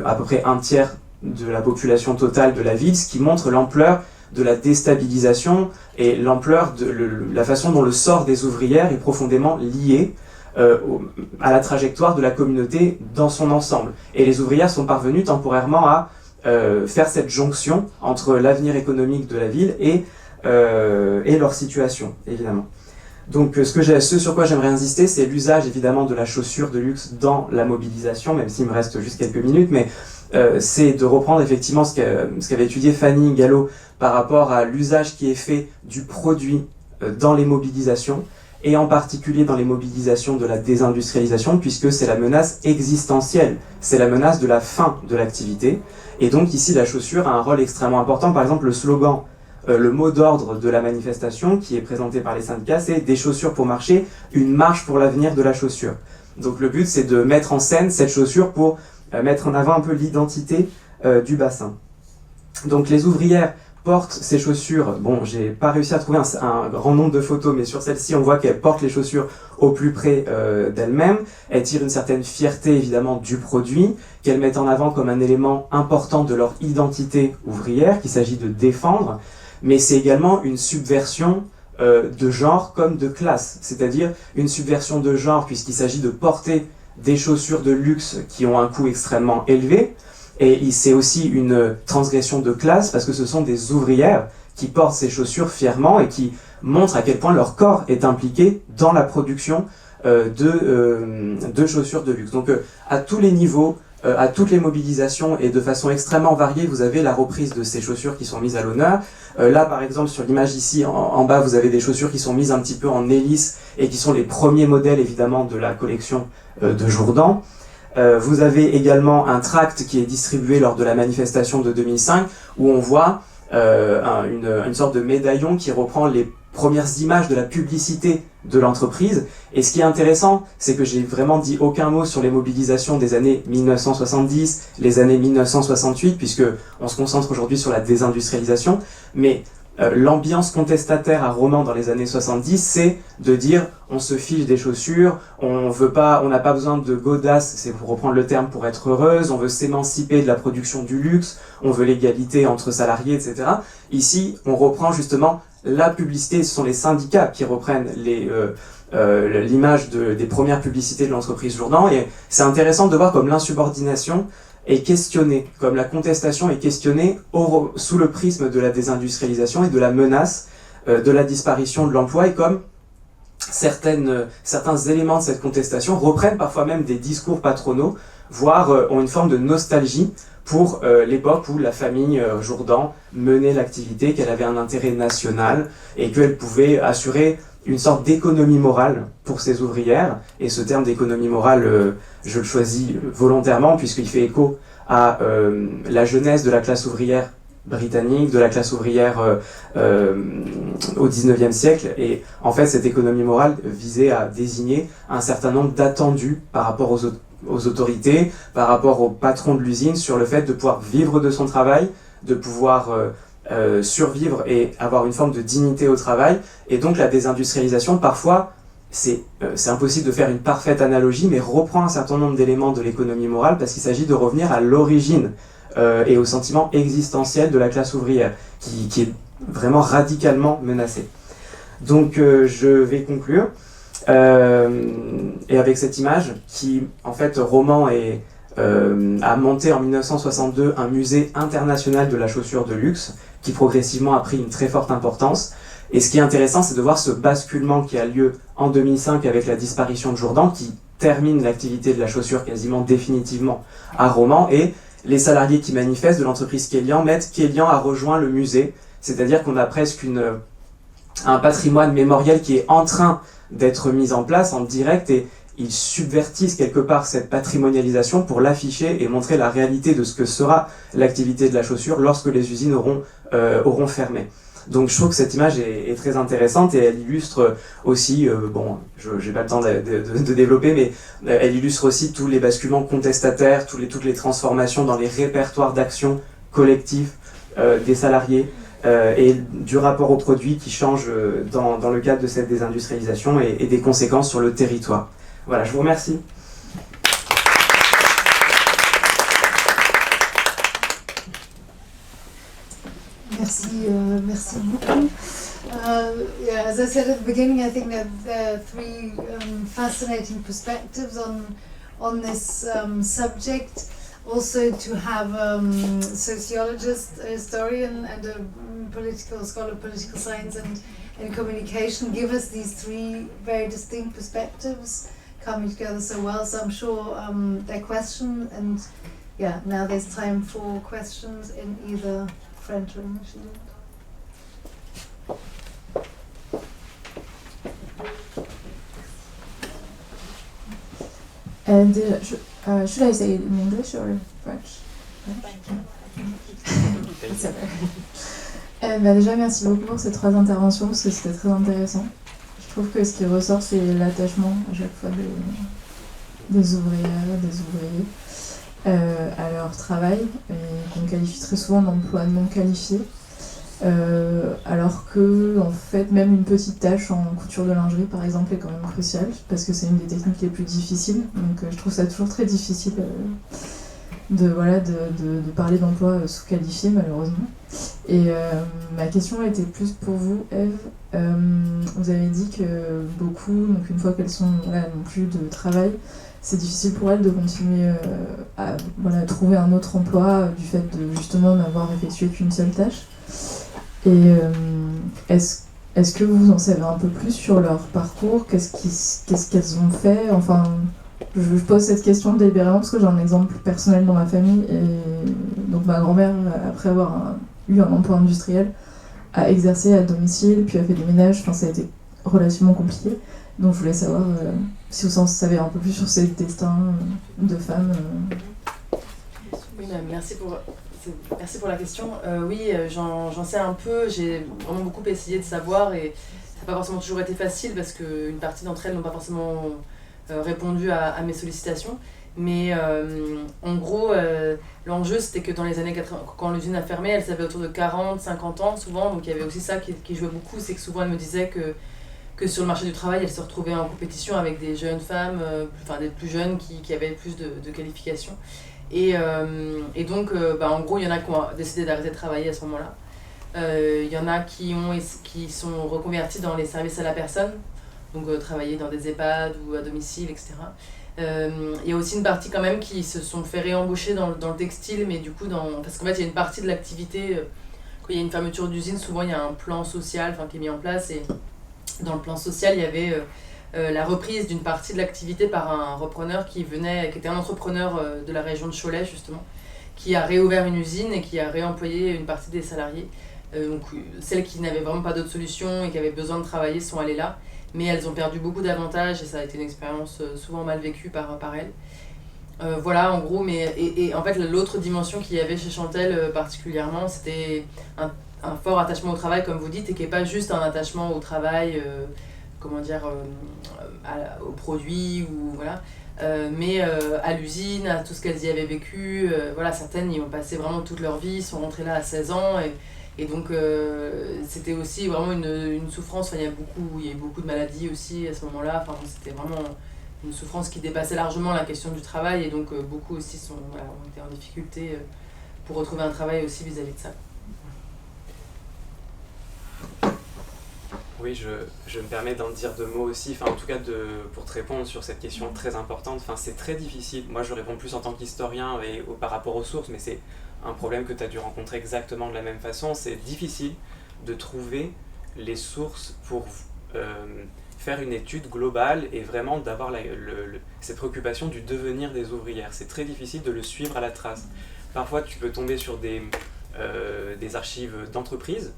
à peu près un tiers de la population totale de la ville, ce qui montre l'ampleur de la déstabilisation et l'ampleur de la façon dont le sort des ouvrières est profondément lié à la trajectoire de la communauté dans son ensemble. Et les ouvrières sont parvenues temporairement à faire cette jonction entre l'avenir économique de la ville et leur situation, évidemment. Donc ce sur quoi j'aimerais insister, c'est l'usage évidemment de la chaussure de luxe dans la mobilisation, même s'il me reste juste quelques minutes, mais c'est de reprendre effectivement ce qu'avait étudié Fanny Gallo par rapport à l'usage qui est fait du produit dans les mobilisations, et en particulier dans les mobilisations de la désindustrialisation, puisque c'est la menace existentielle, c'est la menace de la fin de l'activité. Et donc ici, la chaussure a un rôle extrêmement important. Par exemple, le slogan, le mot d'ordre de la manifestation qui est présenté par les syndicats, c'est « Des chaussures pour marcher, une marche pour l'avenir de la chaussure ». Donc le but, c'est de mettre en scène cette chaussure pour mettre en avant un peu l'identité du bassin. Donc les ouvrières portent ces chaussures, bon, j'ai pas réussi à trouver un grand nombre de photos, mais sur celle-ci, on voit qu'elles portent les chaussures au plus près d'elles-mêmes. Elles tirent une certaine fierté, évidemment, du produit, qu'elles mettent en avant comme un élément important de leur identité ouvrière, qu'il s'agit de défendre, mais c'est également une subversion de genre comme de classe, c'est-à-dire une subversion de genre, puisqu'il s'agit de porter des chaussures de luxe qui ont un coût extrêmement élevé, et c'est aussi une transgression de classe parce que ce sont des ouvrières qui portent ces chaussures fièrement et qui montrent à quel point leur corps est impliqué dans la production de chaussures de luxe. Donc à tous les niveaux, à toutes les mobilisations et de façon extrêmement variée, vous avez la reprise de ces chaussures qui sont mises à l'honneur. Là par exemple sur l'image ici en bas, vous avez des chaussures qui sont mises un petit peu en hélice et qui sont les premiers modèles évidemment de la collection de Jourdan. Vous avez également un tract qui est distribué lors de la manifestation de 2005 où on voit une sorte de médaillon qui reprend les premières images de la publicité de l'entreprise. Et ce qui est intéressant, c'est que j'ai vraiment dit aucun mot sur les mobilisations des années 1970, les années 1968, puisque on se concentre aujourd'hui sur la désindustrialisation, mais l'ambiance contestataire à Romans dans les années 70, c'est de dire on se fiche des chaussures, on n'a pas besoin de godasses, c'est pour reprendre le terme, pour être heureuse, on veut s'émanciper de la production du luxe, on veut l'égalité entre salariés, etc. Ici, on reprend justement la publicité, ce sont les syndicats qui reprennent l'image des premières publicités de l'entreprise Jourdan, et c'est intéressant de voir comme l'insubordination est questionnée, comme la contestation est questionnée sous le prisme de la désindustrialisation et de la menace de la disparition de l'emploi, et comme certains éléments de cette contestation reprennent parfois même des discours patronaux, voire ont une forme de nostalgie pour l'époque où la famille Jourdan menait l'activité, qu'elle avait un intérêt national et qu'elle pouvait assurer une sorte d'économie morale pour ses ouvrières. Et ce terme d'économie morale, je le choisis volontairement puisqu'il fait écho à la jeunesse de la classe ouvrière britannique, de la classe ouvrière au XIXe siècle. Et en fait, cette économie morale visait à désigner un certain nombre d'attendus par rapport aux autorités, par rapport au patron de l'usine, sur le fait de pouvoir vivre de son travail, de pouvoir survivre et avoir une forme de dignité au travail. Et donc la désindustrialisation, parfois, c'est impossible de faire une parfaite analogie, mais reprend un certain nombre d'éléments de l'économie morale parce qu'il s'agit de revenir à l'origine et au sentiment existentiel de la classe ouvrière, qui est vraiment radicalement menacée. Donc je vais conclure. Et avec cette image qui, en fait, Romans a monté en 1962 un musée international de la chaussure de luxe qui progressivement a pris une très forte importance. Et ce qui est intéressant, c'est de voir ce basculement qui a lieu en 2005 avec la disparition de Jourdan, qui termine l'activité de la chaussure quasiment définitivement à Romans, et les salariés qui manifestent de l'entreprise Kélian mettent Kélian a rejoint le musée, c'est-à-dire qu'on a presque un patrimoine mémoriel qui est en train d'être mis en place en direct, et ils subvertissent quelque part cette patrimonialisation pour l'afficher et montrer la réalité de ce que sera l'activité de la chaussure lorsque les usines auront fermé. Donc je trouve que cette image est très intéressante et elle illustre aussi, j'ai pas le temps de développer, mais elle illustre aussi tous les basculements contestataires, toutes les transformations dans les répertoires d'action collectifs des salariés, et du rapport aux produits qui change dans le cadre de cette désindustrialisation et des conséquences sur le territoire. Voilà, je vous remercie. Merci beaucoup. Yeah, as I said at the beginning, I think that there are three fascinating perspectives on this subject. Also, to have sociologist, a historian, and a political scholar of political science and communication give us these three very distinct perspectives coming together so well. So I'm sure their question, and yeah, now there's time for questions in either French or English. And should I say it in English or French? It's okay. Déjà, merci beaucoup pour ces trois interventions parce que c'était très intéressant. Je trouve que ce qui ressort, c'est l'attachement à chaque fois des ouvrières, des ouvriers à leur travail, et qu'on qualifie très souvent d'emploi non qualifié. Alors que, en fait, même une petite tâche en couture de lingerie, par exemple, est quand même cruciale, parce que c'est une des techniques les plus difficiles. Donc je trouve ça toujours très difficile de parler d'emploi sous-qualifié, malheureusement. Et ma question était plus pour vous, Ève. Vous avez dit que beaucoup, donc une fois qu'elles n'ont plus de travail, c'est difficile pour elles de continuer à trouver un autre emploi du fait de justement n'avoir effectué qu'une seule tâche. Et est-ce que vous en savez un peu plus sur leur parcours? Qu'est-ce qu'elles ont fait? Enfin, je pose cette question délibérément parce que j'ai un exemple personnel dans ma famille. Et donc ma grand-mère, après avoir eu un emploi industriel, a exercé à domicile, puis a fait des ménages. Enfin, ça a été relativement compliqué. Donc je voulais savoir si vous en savez un peu plus sur ces destins de femmes. Oui, merci pour la question. Oui, j'en sais un peu. J'ai vraiment beaucoup essayé de savoir et ça n'a pas forcément toujours été facile parce qu'une partie d'entre elles n'ont pas forcément répondu à mes sollicitations. Mais en gros, l'enjeu c'était que dans les années 80, quand l'usine a fermé, elles avaient autour de 40-50 ans souvent. Donc il y avait aussi ça qui jouait beaucoup, c'est que souvent elles me disaient que sur le marché du travail, elles se retrouvaient en compétition avec des jeunes femmes, des plus jeunes qui avaient plus de qualifications. Et donc, en gros, il y en a qui ont décidé d'arrêter de travailler à ce moment-là. Il y en a qui sont reconvertis dans les services à la personne, donc travailler dans des EHPAD ou à domicile, etc. Il y a aussi une partie quand même qui se sont fait réembaucher dans le textile, mais du coup, parce qu'en fait, il y a une partie de l'activité, quand il y a une fermeture d'usine, souvent il y a un plan social qui est mis en place, et dans le plan social, il y avait la reprise d'une partie de l'activité par un repreneur qui était un entrepreneur de la région de Cholet justement, qui a réouvert une usine et qui a réemployé une partie des salariés. Donc celles qui n'avaient vraiment pas d'autre solution et qui avaient besoin de travailler sont allées là, mais elles ont perdu beaucoup d'avantages et ça a été une expérience souvent mal vécue par elles. Voilà en gros, et en fait l'autre dimension qu'il y avait chez Chantelle particulièrement, c'était un fort attachement au travail comme vous dites, et qui n'est pas juste un attachement au travail aux produits ou voilà, mais à l'usine, à tout ce qu'elles y avaient vécu. Certaines y ont passé vraiment toute leur vie, sont rentrées là à 16 ans et donc c'était aussi vraiment une souffrance. Il y a eu beaucoup de maladies aussi à ce moment-là. C'était vraiment une souffrance qui dépassait largement la question du travail, et donc beaucoup aussi ont été en difficulté pour retrouver un travail aussi vis-à-vis de ça. Oui, je me permets d'en dire deux mots aussi, en tout cas pour te répondre sur cette question très importante. C'est très difficile, moi je réponds plus en tant qu'historien et par rapport aux sources, mais c'est un problème que tu as dû rencontrer exactement de la même façon. C'est difficile de trouver les sources pour faire une étude globale et vraiment d'avoir cette préoccupation du devenir des ouvrières. C'est très difficile de le suivre à la trace. Parfois tu peux tomber sur des archives d'entreprises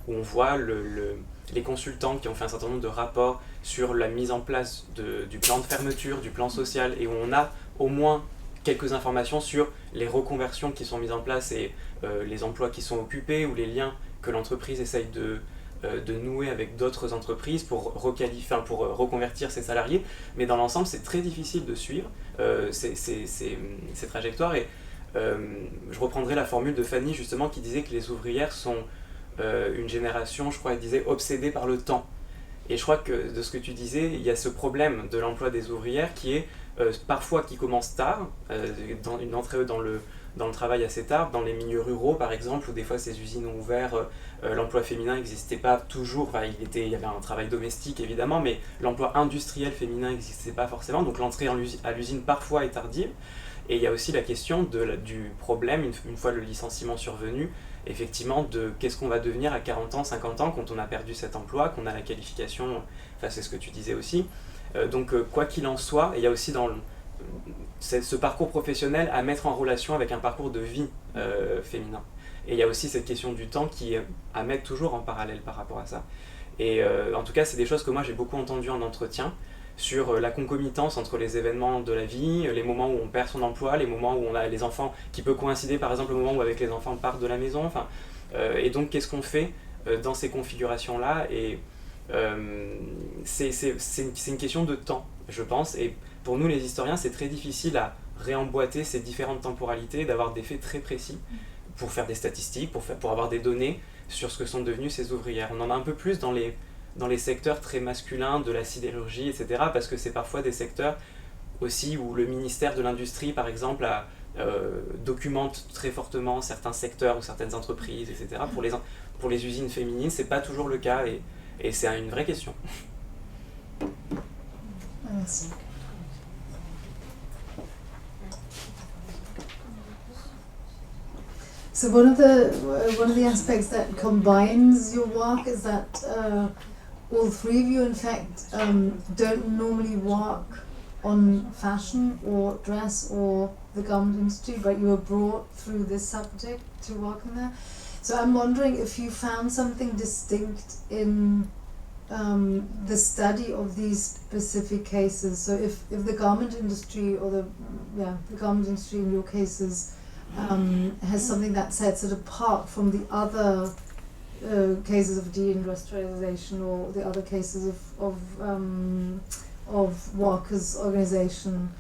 où on voit les consultants qui ont fait un certain nombre de rapports sur la mise en place du plan de fermeture, du plan social, et où on a au moins quelques informations sur les reconversions qui sont mises en place et les emplois qui sont occupés ou les liens que l'entreprise essaye de nouer avec d'autres entreprises pour reconvertir ses salariés. Mais dans l'ensemble, c'est très difficile de suivre ces trajectoires. Et je reprendrai la formule de Fanny justement qui disait que les ouvrières sont une génération, je crois, elle disait, obsédée par le temps. Et je crois que de ce que tu disais, il y a ce problème de l'emploi des ouvrières qui est parfois qui commence tard, dans une entrée dans le travail assez tard, dans les milieux ruraux par exemple, où des fois ces usines ont ouvert, l'emploi féminin n'existait pas toujours, enfin il y avait un travail domestique évidemment, mais l'emploi industriel féminin n'existait pas forcément, donc l'entrée à l'usine parfois est tardive. Et il y a aussi la question du problème, une fois le licenciement survenu, effectivement, de qu'est-ce qu'on va devenir à 40 ans, 50 ans, quand on a perdu cet emploi, qu'on a la qualification, enfin c'est ce que tu disais aussi. Donc quoi qu'il en soit, il y a aussi dans ce parcours professionnel à mettre en relation avec un parcours de vie féminin. Et il y a aussi cette question du temps qui est à mettre toujours en parallèle par rapport à ça. Et en tout cas, c'est des choses que moi j'ai beaucoup entendues en entretien, sur la concomitance entre les événements de la vie, les moments où on perd son emploi, les moments où on a les enfants, qui peut coïncider par exemple le moment où avec les enfants partent de la maison, enfin, et donc qu'est-ce qu'on fait dans ces configurations-là, et c'est une question de temps, je pense, et pour nous les historiens c'est très difficile à réemboîter ces différentes temporalités, d'avoir des faits très précis pour faire des statistiques, pour avoir des données sur ce que sont devenues ces ouvrières. On en a un peu plus dans les secteurs très masculins de la sidérurgie, etc., parce que c'est parfois des secteurs aussi où le ministère de l'Industrie, par exemple, documente très fortement certains secteurs ou certaines entreprises, etc. Pour les usines féminines, c'est pas toujours le cas, et c'est une vraie question. Merci. So one of the aspects that combines your work is that all three of you, in fact, don't normally work on fashion or dress or the garment industry, but you were brought through this subject to work in there. So I'm wondering if you found something distinct in the study of these specific cases. So if the garment industry, or the garment industry in your cases, has something that sets it apart from the other cases of deindustrialization or the other cases of workers' organization.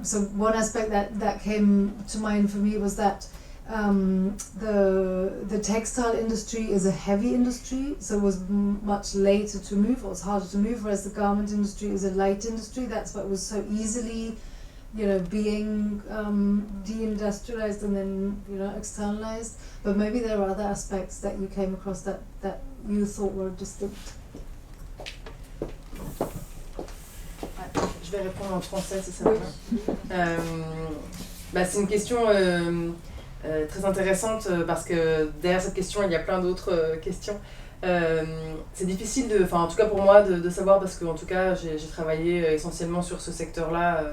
So one aspect that came to mind for me was that the textile industry is a heavy industry, so it was much later to move, or it was harder to move, whereas the garment industry is a light industry. That's why it was so easily, being deindustrialized and then, externalized. But maybe there are other aspects that you came across that you thought were distinct. Je vais répondre en français si ça va. C'est une question très intéressante parce que derrière cette question il y a plein d'autres questions. C'est difficile en tout cas pour moi de savoir, parce que en tout cas j'ai travaillé essentiellement sur ce secteur-là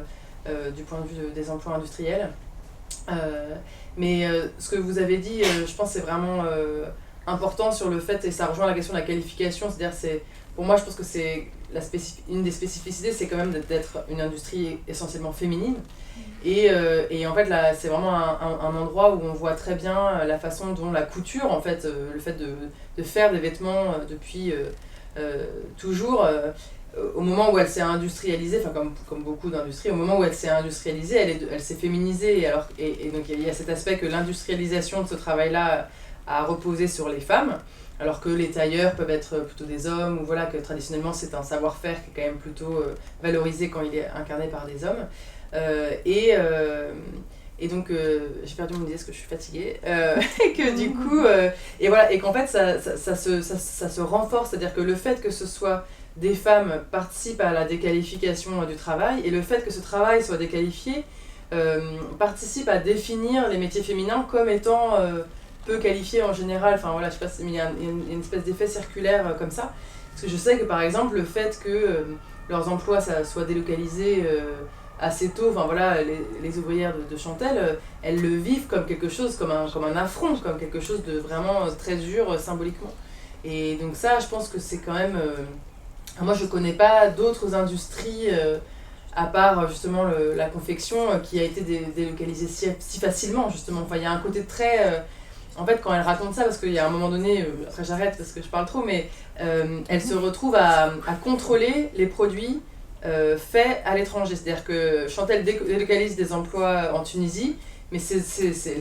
du point de vue des emplois industriels. Mais ce que vous avez dit, je pense c'est vraiment important sur le fait, et ça rejoint la question de la qualification, c'est-à-dire pour moi je pense que c'est une des spécificités, c'est quand même d'être une industrie essentiellement féminine. Et en fait là c'est vraiment un endroit où on voit très bien la façon dont la couture, en fait, le fait de faire des vêtements depuis toujours, au moment où elle s'est industrialisée, comme beaucoup d'industries, au moment où elle s'est industrialisée, elle s'est féminisée, et donc il y a cet aspect que l'industrialisation de ce travail-là a reposé sur les femmes, alors que les tailleurs peuvent être plutôt des hommes, ou voilà, que traditionnellement c'est un savoir-faire qui est quand même plutôt valorisé quand il est incarné par des hommes. Et donc j'ai perdu mon idée parce que je suis fatiguée, et que du coup et qu'en fait ça se renforce, c'est-à-dire que le fait que ce soit des femmes participe à la déqualification du travail, et le fait que ce travail soit déqualifié participe à définir les métiers féminins comme étant peu qualifiés en général. Enfin voilà, je sais pas, il y a une espèce d'effet circulaire comme ça, parce que je sais que par exemple le fait que leurs emplois soient délocalisés assez tôt, enfin voilà, les ouvrières de Chantelle, elles le vivent comme quelque chose, comme un affront, comme quelque chose de vraiment très dur symboliquement. Et donc ça, je pense que c'est quand même... moi, je connais pas d'autres industries, à part justement la confection, qui a été délocalisée si facilement, justement. Enfin, il y a un côté très... en fait, quand elle raconte ça, parce qu'il y a un moment donné, après j'arrête parce que je parle trop, mais elle se retrouve à contrôler les produits faits à l'étranger. C'est-à-dire que Chantelle délocalise des emplois en Tunisie, mais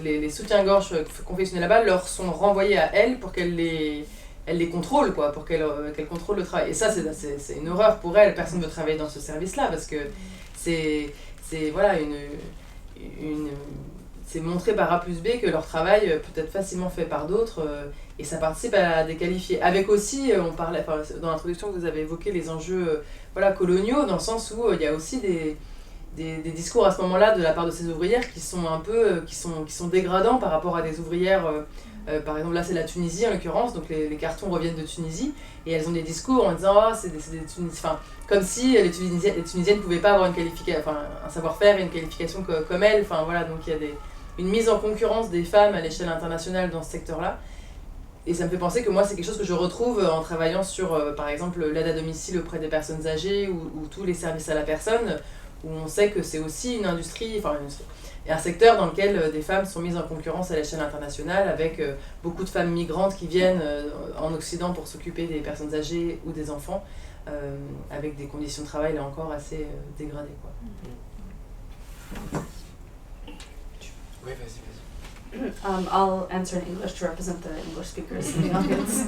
les soutiens-gorge confectionnés là-bas leur sont renvoyés à elles pour qu'elles les contrôlent, quoi, pour qu'elles contrôlent le travail. Et ça, c'est une horreur pour elles. Personne ne veut travailler dans ce service-là parce que c'est voilà, c'est montrer par A plus B que leur travail peut être facilement fait par d'autres et ça participe à déqualifier. Avec aussi, on parlait, dans l'introduction, vous avez évoqué les enjeux voilà, coloniaux, dans le sens où il y a aussi des discours à ce moment-là de la part de ces ouvrières qui sont un peu qui sont dégradants par rapport à des ouvrières par exemple là c'est la Tunisie en l'occurrence, donc les cartons reviennent de Tunisie et elles ont des discours en disant oh, c'est des Tunisiens, enfin comme si les Tunisiennes ne pouvaient pas avoir un savoir-faire et une qualification comme elles, enfin voilà, donc il y a une mise en concurrence des femmes à l'échelle internationale dans ce secteur-là. Et ça me fait penser que moi, c'est quelque chose que je retrouve en travaillant sur, par exemple, l'aide à domicile auprès des personnes âgées ou tous les services à la personne, où on sait que c'est aussi une industrie, et un secteur dans lequel des femmes sont mises en concurrence à l'échelle internationale, avec beaucoup de femmes migrantes qui viennent en Occident pour s'occuper des personnes âgées ou des enfants, avec des conditions de travail, là encore, assez dégradées, quoi. Oui, vas-y. I'll answer in English to represent the English speakers in the audience.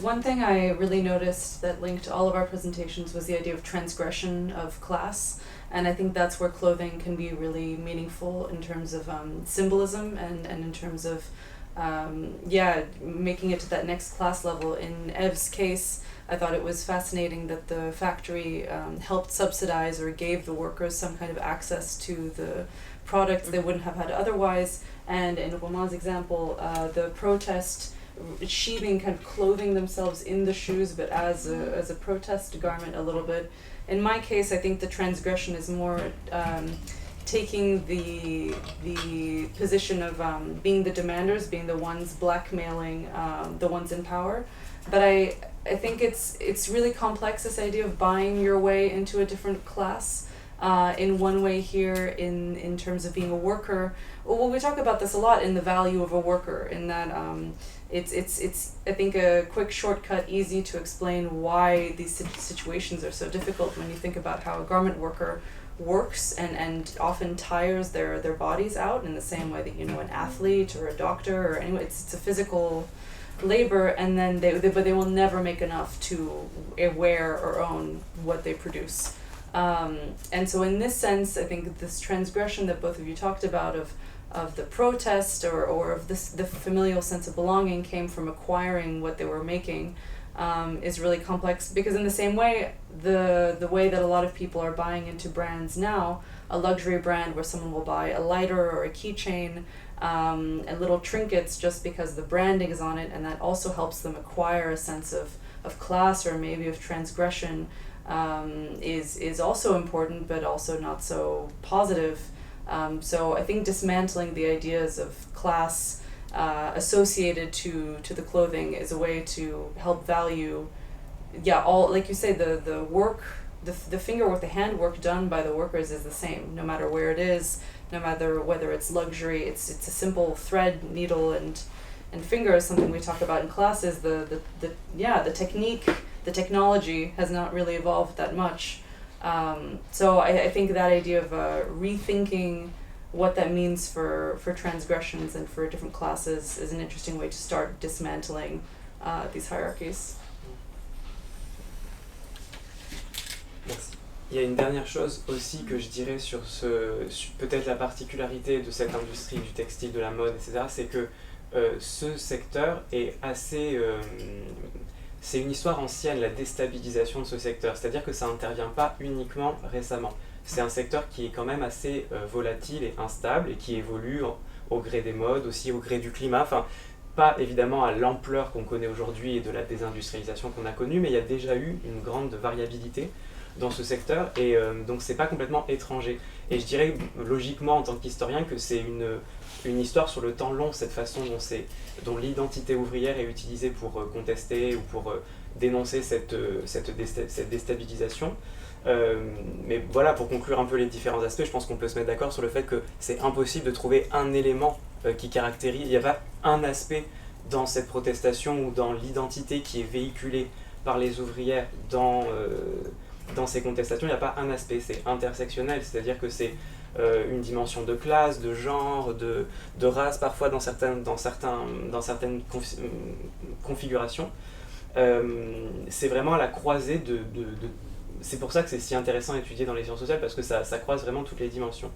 One thing I really noticed that linked all of our presentations was the idea of transgression of class, and I think that's where clothing can be really meaningful in terms of symbolism and in terms of making it to that next class level. In Ev's case, I thought it was fascinating that the factory helped subsidize or gave the workers some kind of access to the products they wouldn't have had otherwise. And in Romain's example, the protest, sheathing, kind of clothing themselves in the shoes, but as a protest garment a little bit. In my case, I think the transgression is more taking the position of being the demanders, being the ones blackmailing the ones in power. But I think it's really complex, this idea of buying your way into a different class. In one way here, in terms of being a worker, well, we talk about this a lot in the value of a worker, in that it's I think a quick shortcut, easy to explain why these situations are so difficult when you think about how a garment worker works and often tires their bodies out in the same way that, you know, an athlete or a doctor or anyone, it's a physical labor, and then but they will never make enough to wear or own what they produce. And so in this sense, I think this transgression that both of you talked about of the protest or of the familial sense of belonging came from acquiring what they were making, is really complex, because in the same way, the way that a lot of people are buying into brands now, a luxury brand where someone will buy a lighter or a keychain and little trinkets just because the branding is on it, and that also helps them acquire a sense of class or maybe of transgression, is also important, but also not so positive. So I think dismantling the ideas of class associated to the clothing is a way to help value, all, like you say, the work, the fingerwork, the handwork done by the workers is the same, no matter where it is, no matter whether it's luxury. It's a simple thread, needle, and finger is something we talk about in classes. The technique, the technology has not really evolved that much. So I think that idea of rethinking what that means for transgressions and for different classes is an interesting way to start dismantling these hierarchies. Merci. Il y a une dernière chose aussi que je dirais sur peut-être la particularité de cette industrie du textile, de la mode, etc., c'est que ce secteur est assez... c'est une histoire ancienne, la déstabilisation de ce secteur, c'est-à-dire que ça n'intervient pas uniquement récemment. C'est un secteur qui est quand même assez volatile et instable et qui évolue au gré des modes, aussi au gré du climat, enfin pas évidemment à l'ampleur qu'on connaît aujourd'hui et de la désindustrialisation qu'on a connue, mais il y a déjà eu une grande variabilité dans ce secteur, et donc c'est pas complètement étranger. Et je dirais logiquement en tant qu'historien que c'est une histoire sur le temps long, cette façon dont l'identité ouvrière est utilisée pour contester ou pour dénoncer cette déstabilisation. Mais voilà, pour conclure un peu les différents aspects, je pense qu'on peut se mettre d'accord sur le fait que c'est impossible de trouver un élément qui caractérise, il n'y a pas un aspect dans cette protestation ou dans l'identité qui est véhiculée par les ouvrières dans dans ces contestations, il n'y a pas un aspect, c'est intersectionnel, c'est-à-dire que c'est une dimension de classe, de genre, de race parfois dans certaines configurations. C'est vraiment à la croisée c'est pour ça que c'est si intéressant à étudier dans les sciences sociales, parce que ça croise vraiment toutes les dimensions.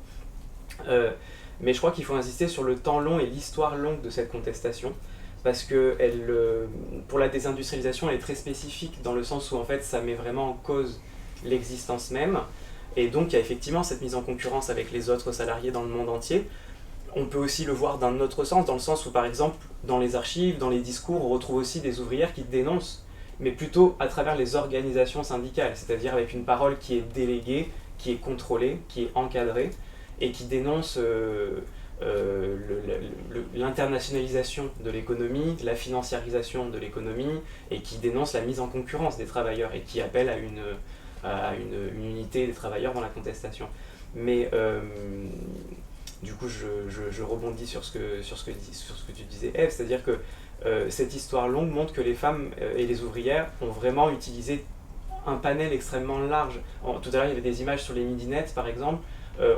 Mais je crois qu'il faut insister sur le temps long et l'histoire longue de cette contestation, parce que pour la désindustrialisation, elle est très spécifique, dans le sens où en fait ça met vraiment en cause l'existence même, et donc il y a effectivement cette mise en concurrence avec les autres salariés dans le monde entier. On peut aussi le voir d'un autre sens, dans le sens où par exemple dans les archives, dans les discours, on retrouve aussi des ouvrières qui dénoncent, mais plutôt à travers les organisations syndicales, c'est-à-dire avec une parole qui est déléguée, qui est contrôlée, qui est encadrée, et qui dénonce l'internationalisation de l'économie, la financiarisation de l'économie, et qui dénonce la mise en concurrence des travailleurs, et qui appelle à une unité des travailleurs dans la contestation. Mais du coup, je rebondis sur ce que tu disais, Ève, c'est-à-dire que cette histoire longue montre que les femmes et les ouvrières ont vraiment utilisé un panel extrêmement large. Tout à l'heure, il y avait des images sur les midinettes, par exemple.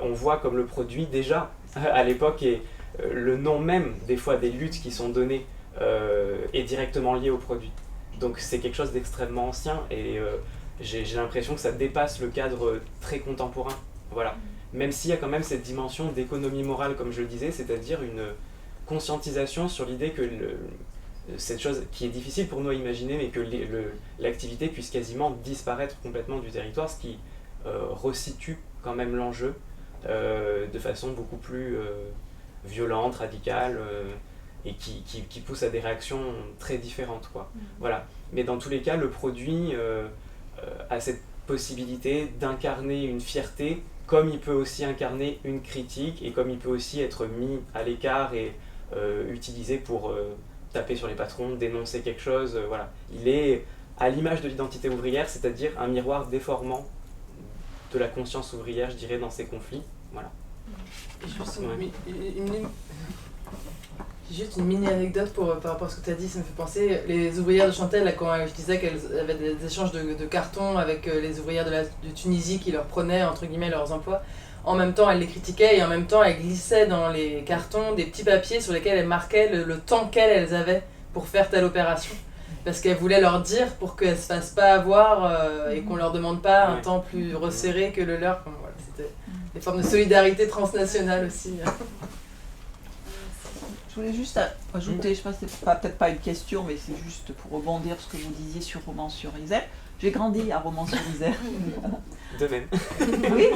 On voit comme le produit, déjà, à l'époque, et le nom même, des fois, des luttes qui sont données est directement lié au produit. Donc c'est quelque chose d'extrêmement ancien, et j'ai l'impression que ça dépasse le cadre très contemporain. Voilà. Même s'il y a quand même cette dimension d'économie morale, comme je le disais, c'est-à-dire une conscientisation sur l'idée que cette chose qui est difficile pour nous à imaginer, mais que l'activité puisse quasiment disparaître complètement du territoire, ce qui resitue quand même l'enjeu de façon beaucoup plus violente, radicale, et qui pousse à des réactions très différentes, quoi. Voilà. Mais dans tous les cas, le produit a cette possibilité d'incarner une fierté, comme il peut aussi incarner une critique, et comme il peut aussi être mis à l'écart et utilisé pour taper sur les patrons, dénoncer quelque chose. Voilà. Il est à l'image de l'identité ouvrière, c'est-à-dire un miroir déformant de la conscience ouvrière, je dirais, dans ces conflits. Voilà. Juste une mini anecdote par rapport à ce que tu as dit, ça me fait penser, les ouvrières de Chantelle, là, quand je disais qu'elles avaient des échanges de cartons avec les ouvrières de Tunisie qui leur prenaient, entre guillemets, leurs emplois, en même temps elles les critiquaient et en même temps elles glissaient dans les cartons des petits papiers sur lesquels elles marquaient le temps qu'elles avaient pour faire telle opération. Parce qu'elles voulaient leur dire pour qu'elles ne se fassent pas avoir et qu'on leur demande pas un temps plus resserré que le leur. Voilà, c'était des formes de solidarité transnationale aussi. Je voulais juste ajouter, je pense que c'est peut-être pas une question, mais c'est juste pour rebondir ce que vous disiez sur Romans-sur-Isère. J'ai grandi à Romans-sur-Isère. De même. Oui.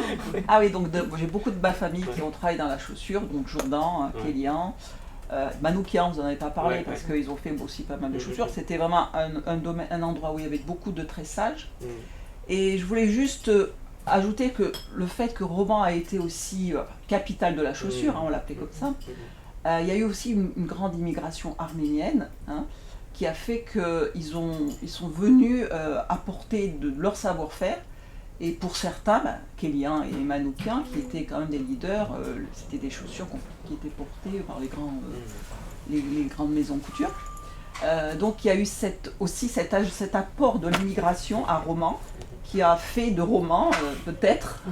Ah oui, donc j'ai beaucoup de ma famille qui ont travaillé dans la chaussure, donc Jourdan, Kélian, Manoukian, vous n'en avez pas parlé parce qu'ils ont fait aussi pas mal de chaussures. C'était vraiment un endroit où il y avait beaucoup de tressage. Et je voulais juste ajouter que le fait que Romans a été aussi capitale de la chaussure, on l'appelait comme ça, il y a eu aussi une grande immigration arménienne, qui a fait qu'ils sont venus apporter de leur savoir-faire. Et pour certains, Kélian et Manoukian, qui étaient quand même des leaders, c'était des chaussures qui étaient portées par les grandes maisons de couture. Donc il y a eu aussi cet apport de l'immigration à Romans, qui a fait de Romans, peut-être,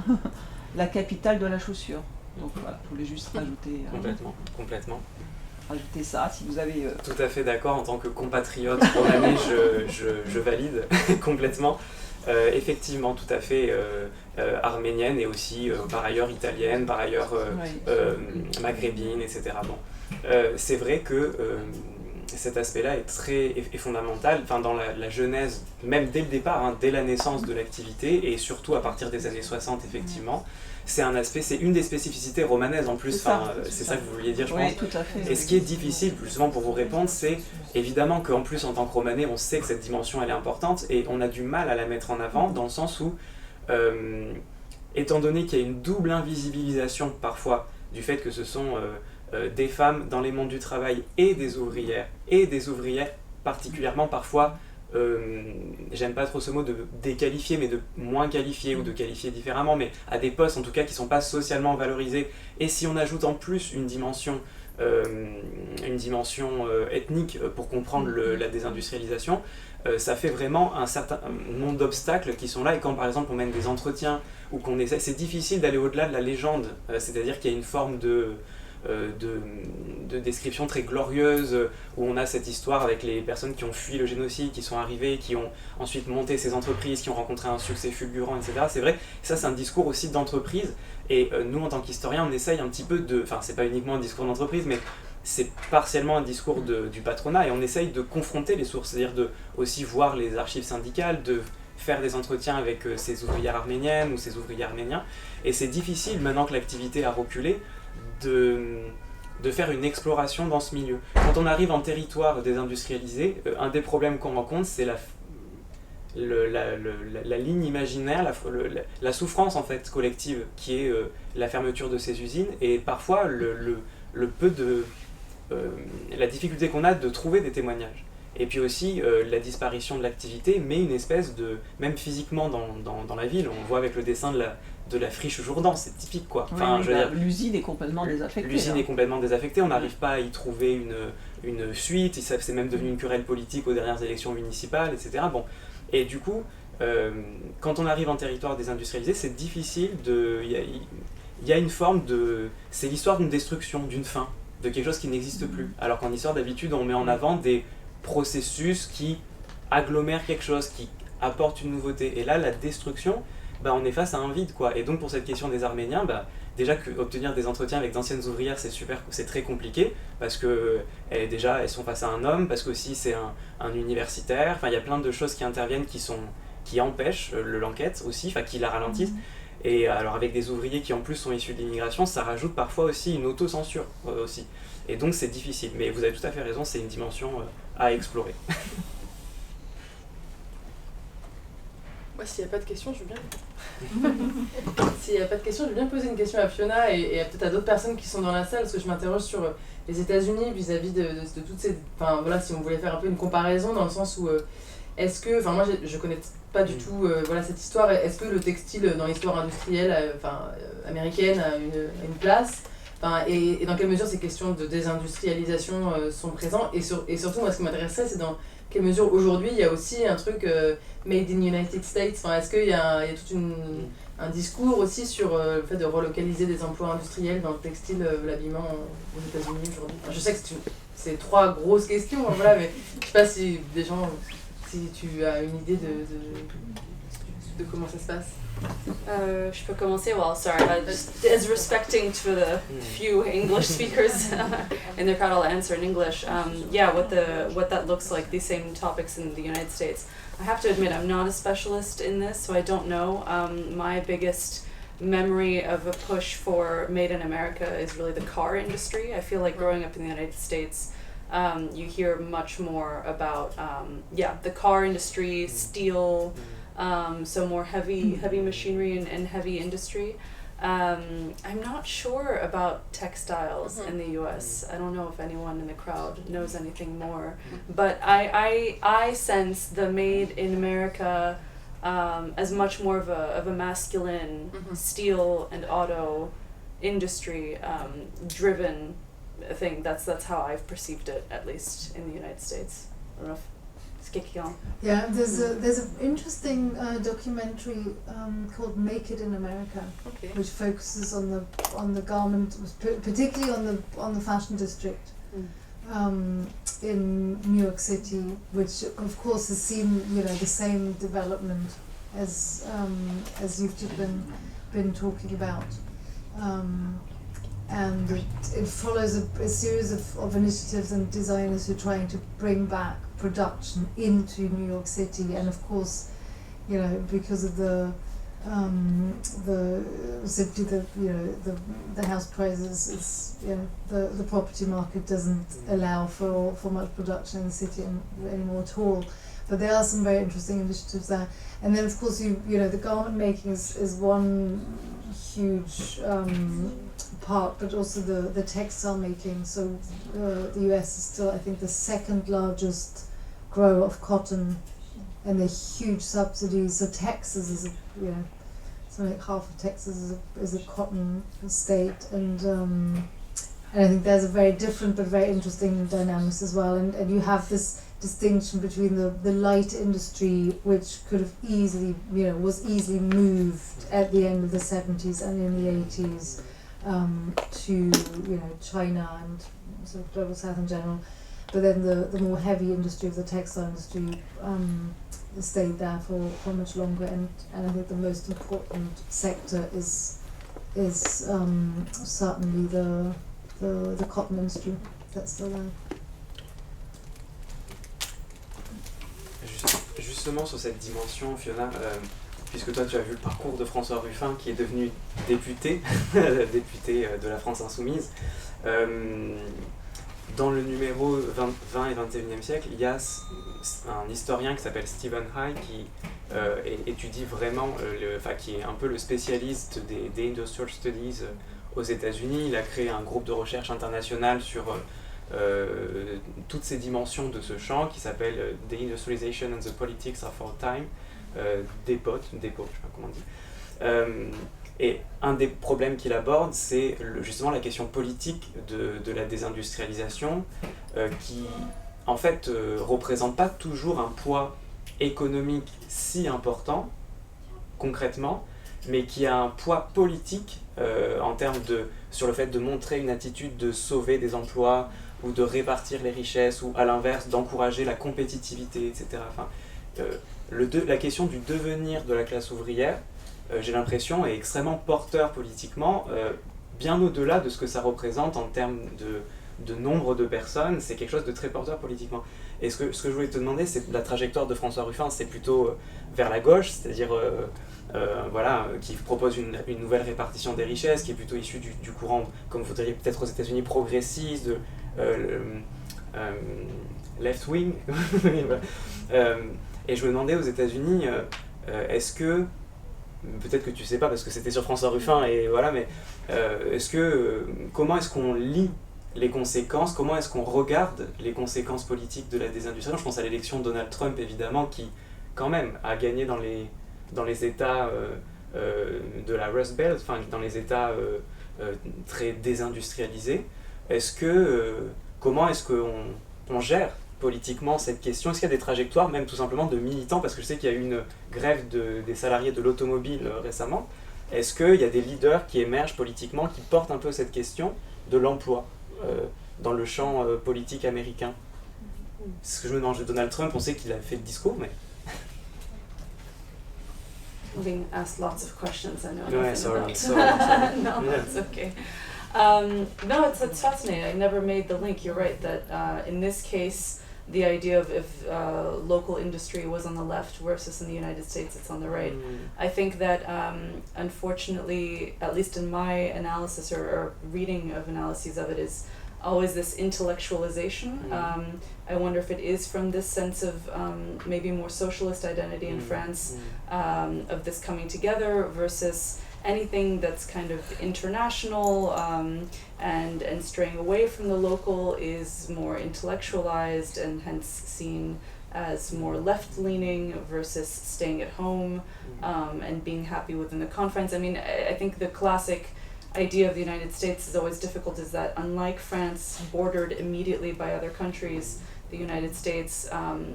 la capitale de la chaussure. Donc voilà, je voulais juste rajouter... Complètement. Rajouter ça, si vous avez... Tout à fait d'accord, en tant que compatriote romanais, je valide complètement. Effectivement, tout à fait arménienne et aussi par ailleurs italienne, par ailleurs maghrébine, etc. Bon. C'est vrai que cet aspect-là est fondamental, dans la genèse, même dès le départ, dès la naissance de l'activité, et surtout à partir des années 60, effectivement. C'est une des spécificités romanaises en plus, c'est ça que vous vouliez dire, je pense. Tout à fait. Et ce qui est difficile, justement, pour vous répondre, c'est évidemment qu'en plus, en tant que romanais, on sait que cette dimension, elle est importante, et on a du mal à la mettre en avant, dans le sens où, étant donné qu'il y a une double invisibilisation, parfois, du fait que ce sont des femmes dans les mondes du travail et des ouvrières particulièrement, parfois, j'aime pas trop ce mot de déqualifier, mais de moins qualifier ou de qualifier différemment, mais à des postes en tout cas qui sont pas socialement valorisés. Et si on ajoute en plus une dimension une dimension ethnique pour comprendre la désindustrialisation, ça fait vraiment un certain nombre d'obstacles qui sont là, et quand par exemple on mène des entretiens ou qu'on essaie, c'est difficile d'aller au-delà de la légende, c'est-à-dire qu'il y a une forme de description très glorieuse où on a cette histoire avec les personnes qui ont fui le génocide, qui sont arrivées, qui ont ensuite monté ces entreprises, qui ont rencontré un succès fulgurant, etc. C'est vrai, ça c'est un discours aussi d'entreprise, et nous en tant qu'historiens on essaye un petit peu enfin c'est pas uniquement un discours d'entreprise, mais c'est partiellement un discours du patronat, et on essaye de confronter les sources, c'est-à-dire de aussi voir les archives syndicales, de faire des entretiens avec ces ouvrières arméniennes ou ces ouvriers arméniens, et c'est difficile maintenant que l'activité a reculé de faire une exploration dans ce milieu. Quand on arrive en territoire désindustrialisé, un des problèmes qu'on rencontre, c'est la ligne imaginaire, la souffrance en fait collective qui est la fermeture de ces usines, et parfois le peu de la difficulté qu'on a de trouver des témoignages. Et puis aussi la disparition de l'activité, mais une espèce de, même physiquement dans la ville, on voit avec le dessin de la friche Jourdan, c'est typique quoi. Enfin, oui, l'usine est complètement désaffectée. L'usine est complètement désaffectée, on n'arrive pas à y trouver une suite, c'est même devenu une querelle politique aux dernières élections municipales, etc. Bon. Et du coup, quand on arrive en territoire désindustrialisé, c'est difficile il y a une forme de... C'est l'histoire d'une destruction, d'une fin, de quelque chose qui n'existe plus. Alors qu'en histoire, d'habitude, on met en avant des processus qui agglomèrent quelque chose, qui apportent une nouveauté. Et là, la destruction, on est face à un vide, quoi. Et donc, pour cette question des Arméniens, déjà obtenir des entretiens avec d'anciennes ouvrières, c'est très compliqué, parce que déjà, elles sont face à un homme, parce qu'aussi c'est un universitaire. Enfin, il y a plein de choses qui interviennent qui empêchent l'enquête aussi, enfin qui la ralentissent. Et alors avec des ouvriers qui en plus sont issus de l'immigration, ça rajoute parfois aussi une autocensure aussi. Et donc c'est difficile. Mais vous avez tout à fait raison, c'est une dimension à explorer. Moi, s'il n'y a pas de questions, je veux bien. S'il n'y a pas de questions, je veux bien poser une question à Fiona et peut-être à d'autres personnes qui sont dans la salle, parce que je m'interroge sur les États-Unis vis-à-vis de toutes ces. Enfin voilà, si on voulait faire un peu une comparaison dans le sens où est-ce que, enfin moi je connais pas du tout cette histoire. Est-ce que le textile dans l'histoire industrielle, américaine a une place? Et dans quelle mesure ces questions de désindustrialisation sont présentes, et surtout moi ce qui m'intéressait c'est dans quelle mesure aujourd'hui il y a aussi un truc made in United States. Est-ce qu'il y a tout un discours aussi sur le fait de relocaliser des emplois industriels dans le textile, l'habillement aux États-Unis aujourd'hui? Je sais que c'est trois grosses questions, voilà, mais je sais pas si tu as une idée de comment ça se passe. Je peux commencer? Well, sorry, just as respecting to the few English speakers in the crowd, I'll answer in English. What that looks like, these same topics in the United States. I have to admit, I'm not a specialist in this, so I don't know. My biggest memory of a push for Made in America is really the car industry. I feel like growing up in the United States, you hear much more about the car industry, steel, so more heavy machinery and heavy industry. I'm not sure about textiles in the US. I don't know if anyone in the crowd knows anything more, but I sense the Made in America as much more of a masculine steel and auto industry driven thing. That's how I've perceived it, at least in the United States. I don't know if it's kicking on. Yeah, there's an interesting documentary called Make It in America, which focuses on the garment, particularly on the fashion district in New York City, which of course has seen the same development as you've just been talking about. And it follows a series of initiatives and designers who are trying to bring back production into New York City, and of course, because of the house prices, the property market doesn't allow for much production in the city anymore at all. But there are some very interesting initiatives there, and then of course the garment making is one huge part, but also the textile making. So the US is still, I think, the second largest grower of cotton, and there are huge subsidies. So Texas is something like half of Texas is a cotton state, and And I think there's a very different but very interesting dynamics as well. And you have this distinction between the light industry, which could have easily, was easily moved at the end of the 70s and in the 80s to, China and sort of global south in general. But then the more heavy industry of the textile industry stayed there for much longer. And I think the most important sector is certainly the cotton industry that's still there. Justement sur cette dimension, Fiona, puisque toi tu as vu le parcours de François Ruffin qui est devenu député, député de la France Insoumise, dans le numéro 20 et 21e siècle, il y a un historien qui s'appelle Stephen High qui étudie vraiment, qui est un peu le spécialiste des Industrial Studies aux États-Unis. Il a créé un groupe de recherche international sur toutes ces dimensions de ce champ qui s'appelle The Industrialization and the Politics of Our Time, DEPOT, je sais pas comment on dit. Et un des problèmes qu'il aborde, c'est justement la question politique de la désindustrialisation qui, en fait, représente pas toujours un poids économique si important, concrètement, mais qui a un poids politique en termes sur le fait de montrer une attitude de sauver des emplois ou de répartir les richesses, ou à l'inverse d'encourager la compétitivité, etc. Enfin, la question du devenir de la classe ouvrière, j'ai l'impression, est extrêmement porteur politiquement, bien au-delà de ce que ça représente en termes de nombre de personnes. C'est quelque chose de très porteur politiquement. Et ce que je voulais te demander, c'est la trajectoire de François Ruffin, c'est plutôt vers la gauche, c'est-à-dire qui propose une nouvelle répartition des richesses, qui est plutôt issue du courant, comme vous diriez peut-être aux États-Unis, progressiste, left wing. Et je me demandais aux États-Unis, est-ce que, peut-être que tu sais pas parce que c'était sur François Ruffin et voilà, mais comment est-ce qu'on lit les conséquences, comment est-ce qu'on regarde les conséquences politiques de la désindustrialisation? Je pense à l'élection de Donald Trump évidemment, qui quand même a gagné dans les États de la Rust Belt, enfin dans les États très désindustrialisés. Comment est-ce qu'on gère politiquement cette question? Est-ce qu'il y a des trajectoires, même tout simplement de militants, parce que je sais qu'il y a eu une grève des salariés de l'automobile récemment. Est-ce qu'il y a des leaders qui émergent politiquement, qui portent un peu cette question de l'emploi dans le champ politique américain? C'est ce que je me demande de Donald Trump, on sait qu'il a fait le discours, mais... I'm being asked lots of questions, I know No, nothing sorry. about. No, it's okay. No, it's fascinating. I never made the link. You're right that in this case, the idea of if local industry was on the left versus in the United States, it's on the right. I think that unfortunately, at least in my analysis or reading of analyses of it, is always this intellectualization. I wonder if it is from this sense of maybe more socialist identity in France, of this coming together versus anything that's kind of international and straying away from the local is more intellectualized and hence seen as more left-leaning versus staying at home and being happy within the confines. I mean, I think the classic idea of the United States is always difficult, is that unlike France, bordered immediately by other countries, the United States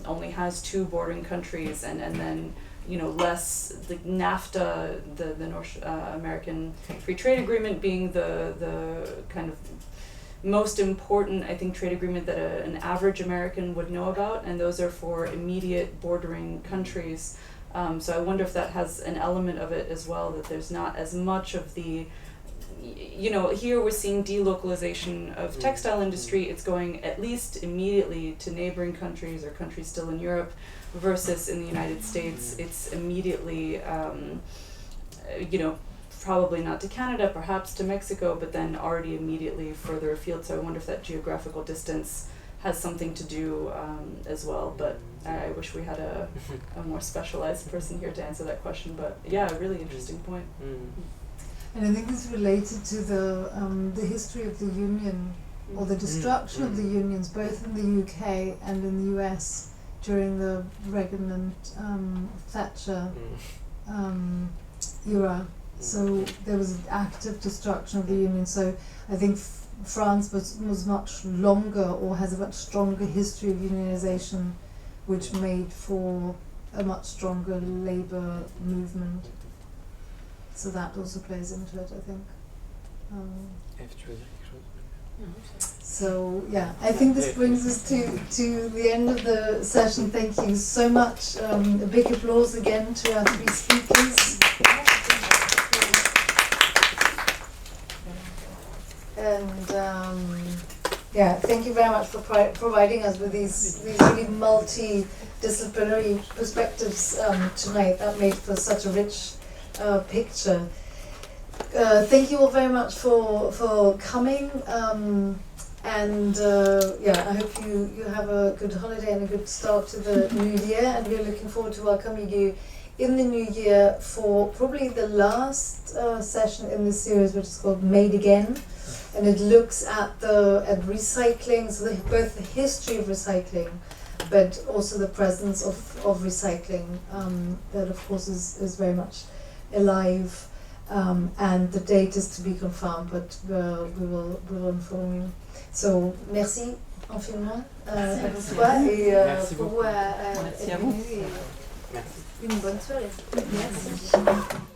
only has two bordering countries, and then less, the NAFTA, the North American Free Trade Agreement being the kind of most important, I think, trade agreement that an average American would know about, and those are for immediate bordering countries. So I wonder if that has an element of it as well, that there's not as much of the, here we're seeing delocalization of textile industry. It's going at least immediately to neighboring countries or countries still in Europe, versus in the United States, it's immediately, probably not to Canada, perhaps to Mexico, but then already immediately further afield. So I wonder if that geographical distance has something to do as well. But I wish we had a more specialized person here to answer that question. But yeah, a really interesting point. And I think it's related to the history of the Union, or the destruction of the unions, both in the UK and in the US during the Reagan and Thatcher era. So there was active destruction of the Union. So I think France was much longer, or has a much stronger history of unionization, which made for a much stronger labour movement. So that also plays into it, I think. Eve, tu veux dire quelque chose? So yeah, I think this brings us to the end of the session. Thank you so much. A big applause again to our three speakers. And yeah, thank you very much for providing us with these really multidisciplinary perspectives tonight. That made for such a rich picture. Thank you all very much for coming. And yeah, I hope you have a good holiday and a good start to the new year. And we're looking forward to welcoming you in the new year for probably the last session in this series, which is called Made Again. And it looks at recycling, so both the history of recycling, but also the presence of recycling that of course is very much alive. And the date is to be confirmed, but we will inform you. So merci infiniment à toi et pour vous à être venu. Une bonne soirée. Merci.